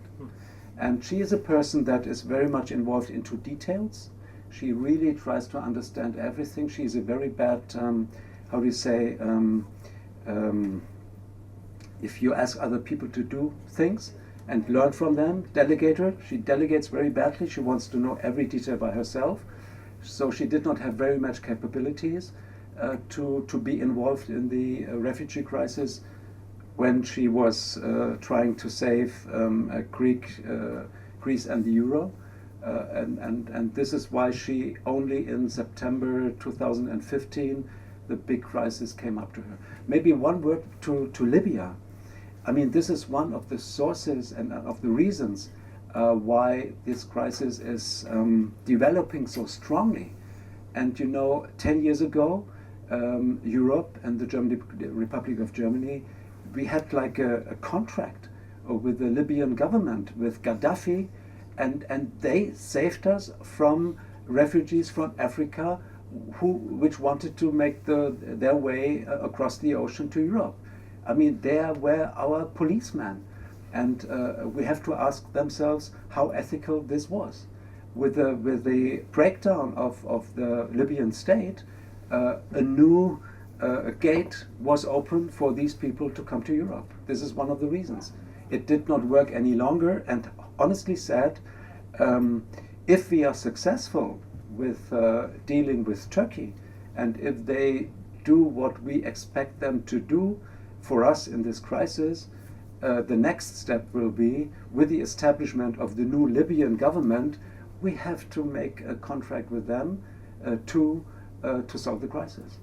And she is a person that is very much involved into details. She really tries to understand everything. She is a very bad, how do you say, if you ask other people to do things and learn from them, delegator, she delegates very badly. She wants to know every detail by herself. So she did not have very much capabilities to be involved in the refugee crisis when she was trying to save Greece and the Euro. And this is why she only in September 2015, the big crisis came up to her. Maybe one word to Libya. I mean, this is one of the sources and of the reasons why this crisis is developing so strongly. And 10 years ago, Europe and the Republic of Germany, we had like a contract with the Libyan government, with Gaddafi, and they saved us from refugees from Africa which wanted to make their way across the ocean to Europe. I mean, they were our policemen, and we have to ask themselves how ethical this was. With the breakdown of the Libyan state, a new gate was open for these people to come to Europe. This is one of the reasons. It did not work any longer, and honestly said, if we are successful with dealing with Turkey, and if they do what we expect them to do for us in this crisis, the next step will be, with the establishment of the new Libyan government, we have to make a contract with them to solve the crisis.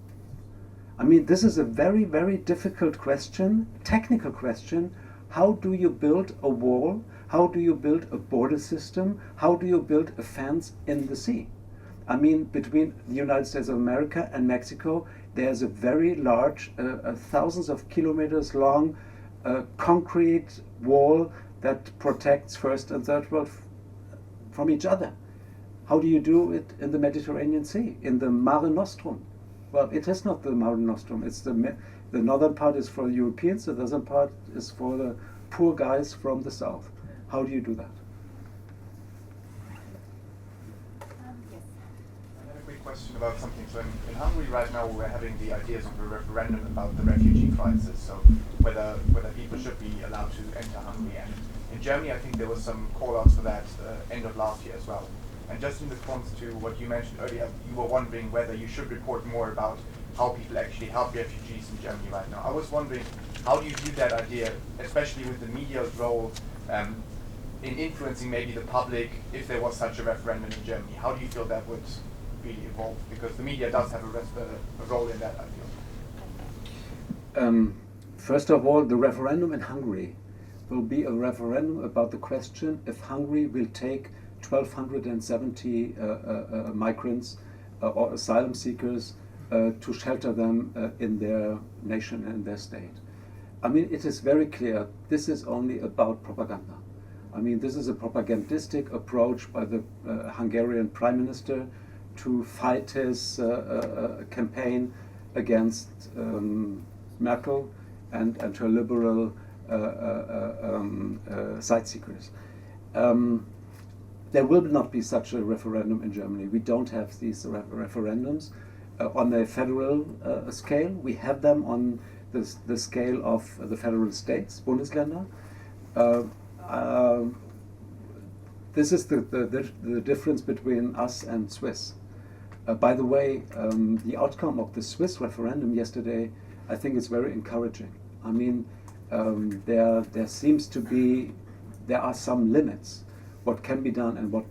I mean, this is a very, very difficult question, technical question. How do you build a wall? How do you build a border system? How do you build a fence in the sea? I mean, between the United States of America and Mexico, there's a very large, thousands of kilometers long concrete wall that protects first and third world from each other. How do you do it in the Mediterranean Sea, in the Mare Nostrum? Well, it is not the Mare Nostrum. It's the northern part is for Europeans, the southern part is for the poor guys from the south. How do you do that? Yes. I have a quick question about something. So in Hungary right now we're having the ideas of a referendum about the refugee crisis, so whether people should be allowed to enter Hungary. And in Germany I think there was some call-outs for that end of last year as well. And just in response to what you mentioned earlier, you were wondering whether you should report more about how people actually help refugees in Germany right now. I was wondering, how do you view that idea, especially with the media's role in influencing maybe the public if there was such a referendum in Germany? How do you feel that would really evolve? Because the media does have a role in that, I feel. First of all, the referendum in Hungary will be a referendum about the question if Hungary will take 1,270 migrants or asylum seekers to shelter them in their nation and their state. I mean, it is very clear this is only about propaganda. I mean, this is a propagandistic approach by the Hungarian Prime Minister to fight his campaign against Merkel and her liberal side seekers. there will not be such a referendum in Germany. We don't have these referendums on a federal scale. We have them on the scale of the federal states, Bundesländer. This is the difference between us and Swiss. By the way, the outcome of the Swiss referendum yesterday, I think, is very encouraging. I mean, there seems to be, there are some limits what can be done and what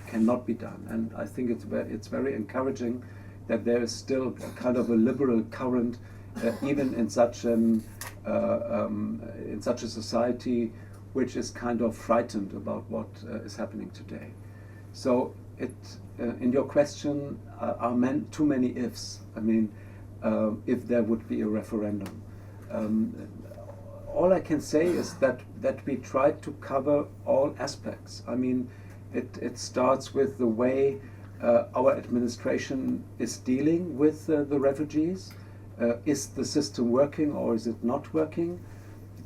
cannot be done, and I think it's very encouraging that there is still a kind of a liberal current, even in such a society which is kind of frightened about what is happening today. So in your question are too many ifs. I mean, if there would be a referendum. All I can say is that we tried to cover all aspects. I mean, it starts with the way our administration is dealing with the refugees. Is the system working or is it not working?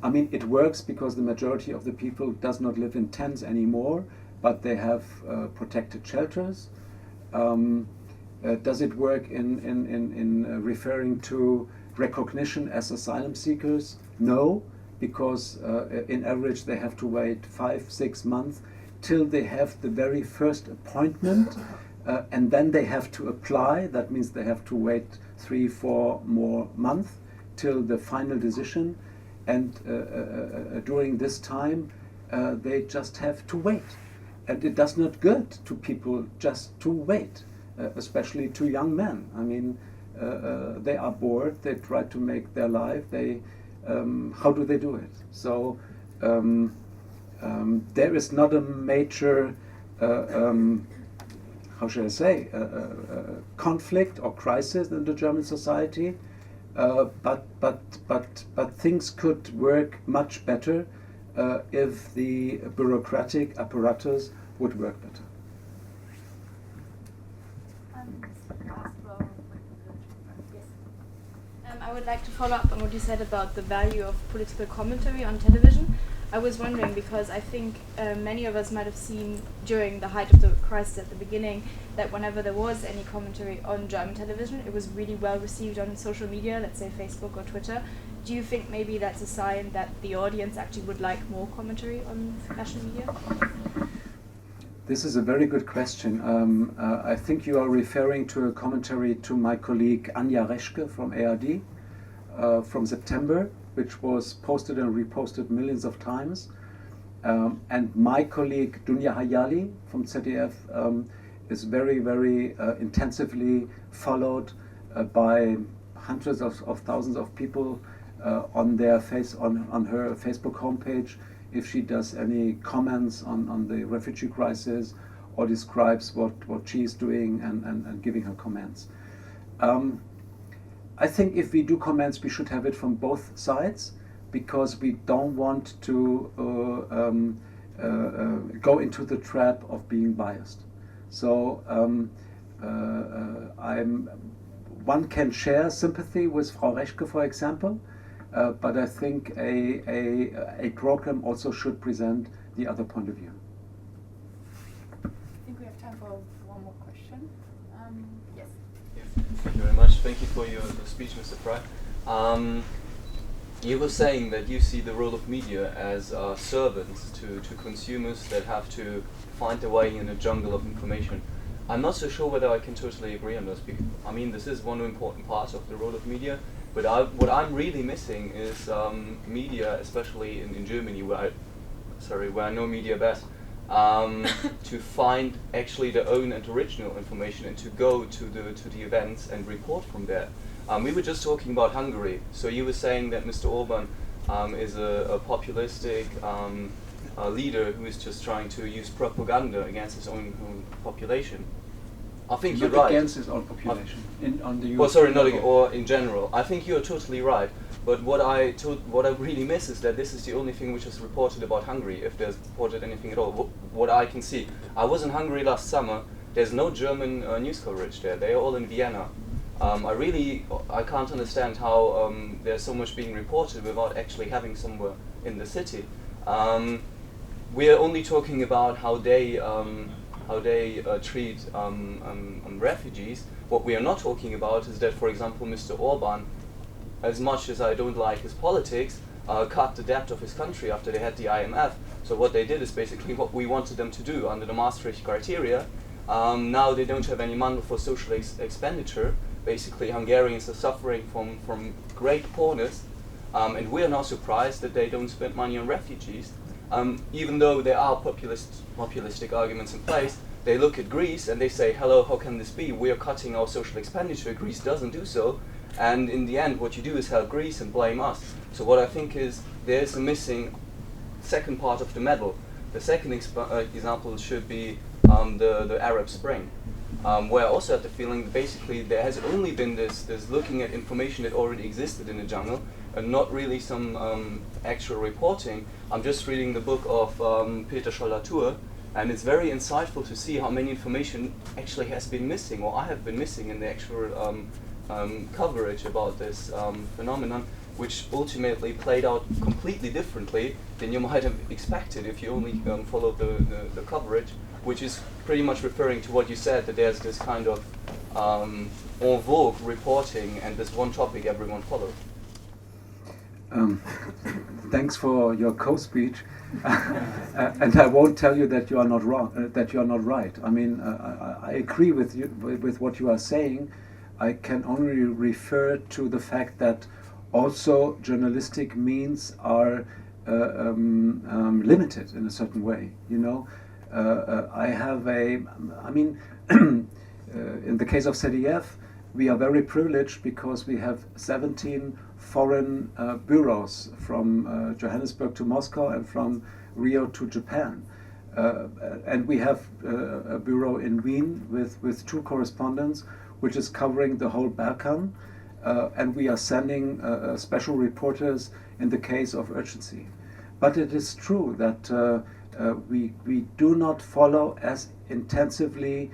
I mean, it works because the majority of the people does not live in tents anymore, but they have protected shelters. Does it work in referring to recognition as asylum seekers? No, because in average they have to wait 5-6 months till they have the very first appointment, and then they have to apply. That means they have to wait 3-4 more months till the final decision, and during this time they just have to wait. And it does not good to people just to wait, especially to young men. I mean, they are bored, they try to make their life, how do they do it? So there is not a major, how should I say, conflict or crisis in the German society, but things could work much better if the bureaucratic apparatus would work better. I would like to follow up on what you said about the value of political commentary on television. I was wondering because I think many of us might have seen during the height of the crisis at the beginning that whenever there was any commentary on German television, it was really well received on social media, let's say Facebook or Twitter. Do you think maybe that's a sign that the audience actually would like more commentary on national media? This is a very good question. I think you are referring to a commentary to my colleague Anja Reschke from ARD from September, which was posted and reposted millions of times. And my colleague Dunja Hayali from ZDF is very, very intensively followed by hundreds of thousands of people on her Facebook homepage. If she does any comments on the refugee crisis or describes what she is doing and giving her comments. I think if we do comments, we should have it from both sides, because we don't want to go into the trap of being biased. So one can share sympathy with Frau Reschke, for example, but I think a program also should present the other point of view. I think we have time for one more question. Yes. Thank you very much. Thank you for your speech, Mr. Frey. You were saying that you see the role of media as servants to consumers that have to find their way in a jungle of information. I'm not so sure whether I can totally agree on this. I mean, this is one important part of the role of media, but what I'm really missing is media, especially in Germany, where I know media best, to find actually their own and original information and to go to the events and report from there. We were just talking about Hungary, so you were saying that Mr. Orban is a populistic leader who is just trying to use propaganda against his own population. I think you're right. Against his own population on the or in general. I think you're totally right. But what I really miss is that this is the only thing which is reported about Hungary, if there's reported anything at all. What I can see, I was in Hungary last summer. There's no German news coverage there. They are all in Vienna. I can't understand how there's so much being reported without actually having somewhere in the city. we are only talking about how they treat refugees. What we are not talking about is that, for example, Mr. Orban, as much as I don't like his politics, cut the debt of his country after they had the IMF. So what they did is basically what we wanted them to do under the Maastricht criteria. Now they don't have any money for social expenditure. Basically, Hungarians are suffering from great poorness, and we are not surprised that they don't spend money on refugees. Even though there are populistic arguments in place, they look at Greece and they say, hello, how can this be? We are cutting our social expenditure, Greece doesn't do so. And in the end, what you do is help Greece and blame us. So what I think is, there's a missing second part of the medal. The second example should be the Arab Spring, where I also had the feeling that basically there has only been this looking at information that already existed in the jungle, and not really some actual reporting. I'm just reading the book of Peter Frey, and it's very insightful to see how many information actually has been missing, or I have been missing in the actual coverage about this phenomenon, which ultimately played out completely differently than you might have expected if you only followed the coverage, which is pretty much referring to what you said, that there's this kind of en vogue reporting and this one topic everyone follows. Thanks for your co-speech, and I won't tell you that you are not wrong, that you are not right. I mean, I agree with you with what you are saying. I can only refer to the fact that also journalistic means are limited in a certain way. You know, in the case of ZDF, we are very privileged because we have 17 foreign bureaus from Johannesburg to Moscow and from Rio to Japan. And we have a bureau in Wien with 2 correspondents, which is covering the whole Balkan, and we are sending special reporters in the case of urgency. But it is true that we do not follow as intensively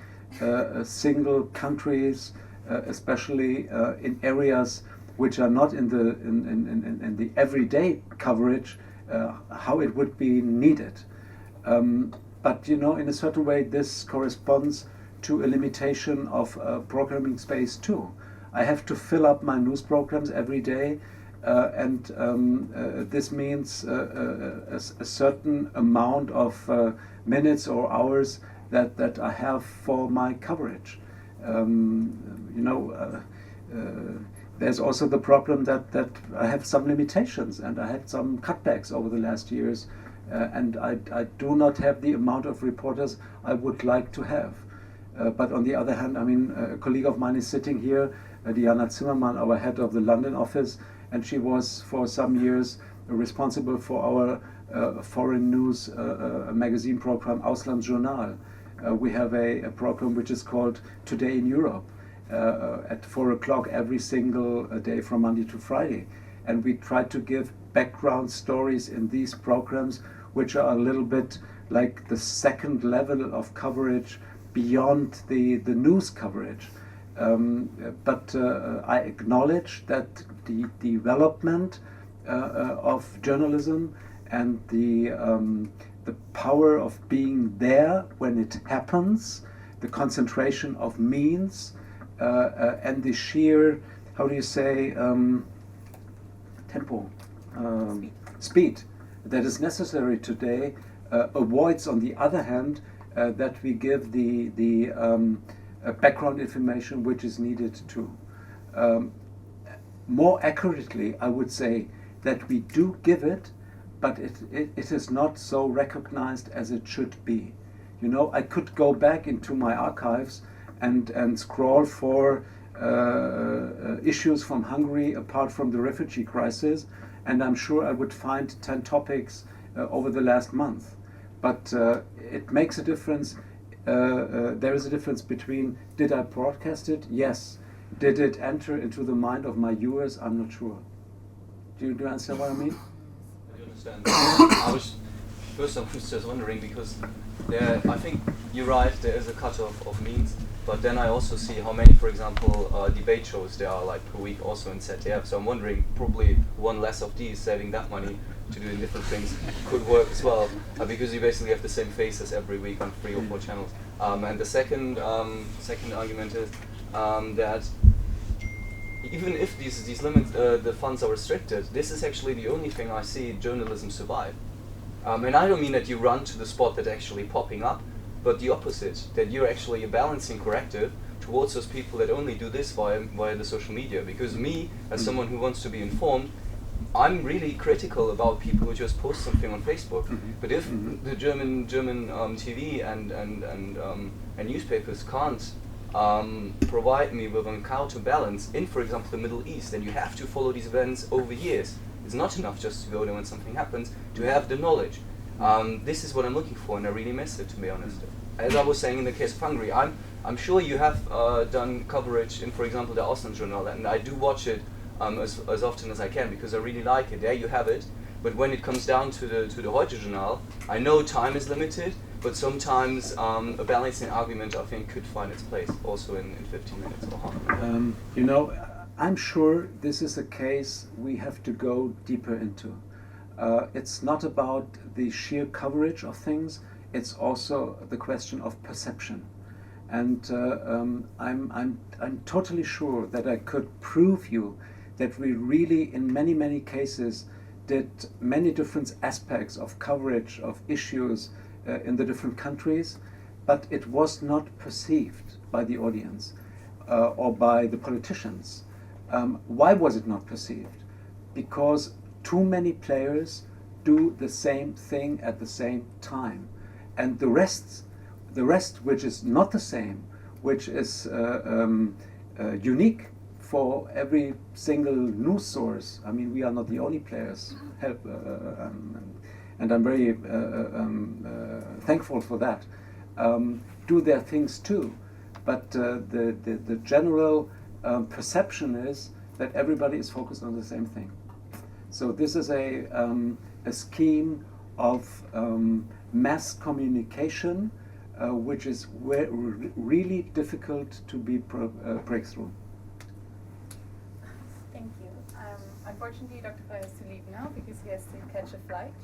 single countries, especially in areas which are not in the everyday coverage, how it would be needed. But you know, in a certain way, this corresponds to a limitation of programming space too. I have to fill up my news programs every day, and this means a certain amount of minutes or hours that I have for my coverage. There's also the problem that I have some limitations, and I had some cutbacks over the last years, and I do not have the amount of reporters I would like to have. But on the other hand, I mean, a colleague of mine is sitting here, Diana Zimmermann, our head of the London office, and she was for some years responsible for our foreign news magazine program, Auslandsjournal. We have a program which is called Today in Europe at 4 o'clock every single day from Monday to Friday. And we try to give background stories in these programs, which are a little bit like the second level of coverage beyond the news coverage. But I acknowledge that the development of journalism and the power of being there when it happens, the concentration of means, and the sheer, how do you say, tempo, speed that is necessary today, avoids, on the other hand, that we give the background information which is needed too. More accurately, I would say that we do give it, but it is not so recognized as it should be. You know, I could go back into my archives and scroll for issues from Hungary apart from the refugee crisis, and I'm sure I would find 10 topics over the last month. But it makes a difference. There is a difference between, did I broadcast it? Yes. Did it enter into the mind of my viewers? I'm not sure. Do you understand what I mean? I do understand. I was just wondering, because I think you're right, there is a cut-off of means. But then I also see how many, for example, debate shows there are like per week also in ZDF. So I'm wondering, probably one less of these, saving that money to do different things could work as well, because you basically have the same faces every week on 3 or 4 channels. And the second argument is that even if these limits, the funds are restricted, this is actually the only thing I see journalism survive. And I don't mean that you run to the spot that's actually popping up, but the opposite, that you're actually a balancing corrective towards those people that only do this via the social media. Because me, as someone who wants to be informed, I'm really critical about people who just post something on Facebook. But if the German TV and newspapers can't provide me with a counterbalance in, for example, the Middle East, then you have to follow these events over years. It's not enough just to go there when something happens, to have the knowledge. This is what I'm looking for, and I really miss it, to be honest. As I was saying in the case of Hungary, I'm sure you have done coverage in, for example, the Auslandsjournal, and I do watch it as often as I can because I really like it. There you have it. But when it comes down to the heute Journal, I know time is limited, but sometimes a balancing argument, I think, could find its place also in 15 minutes or half. You know, I'm sure this is a case we have to go deeper into. It's not about the sheer coverage of things, it's also the question of perception. And I'm totally sure that I could prove you that we really, in many cases, did many different aspects of coverage of issues in the different countries, but it was not perceived by the audience or by the politicians. Why was it not perceived? Because too many players do the same thing at the same time, and the rest which is not the same, which is unique for every single news source. I mean, we are not the only players, and I'm very thankful for that. Do their things too, but the general perception is that everybody is focused on the same thing. So this is a scheme of mass communication, which is really difficult to be break through. Thank you. Unfortunately, Dr. Frey has to leave now because he has to catch a flight.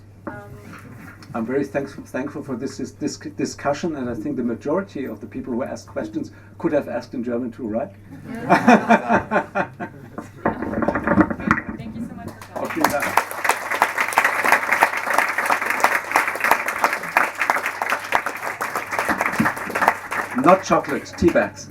I'm very thankful for this discussion, and I think the majority of the people who asked questions could have asked in German too, right? Thank you so much for coming. Vielen Dank. Not chocolate, tea bags.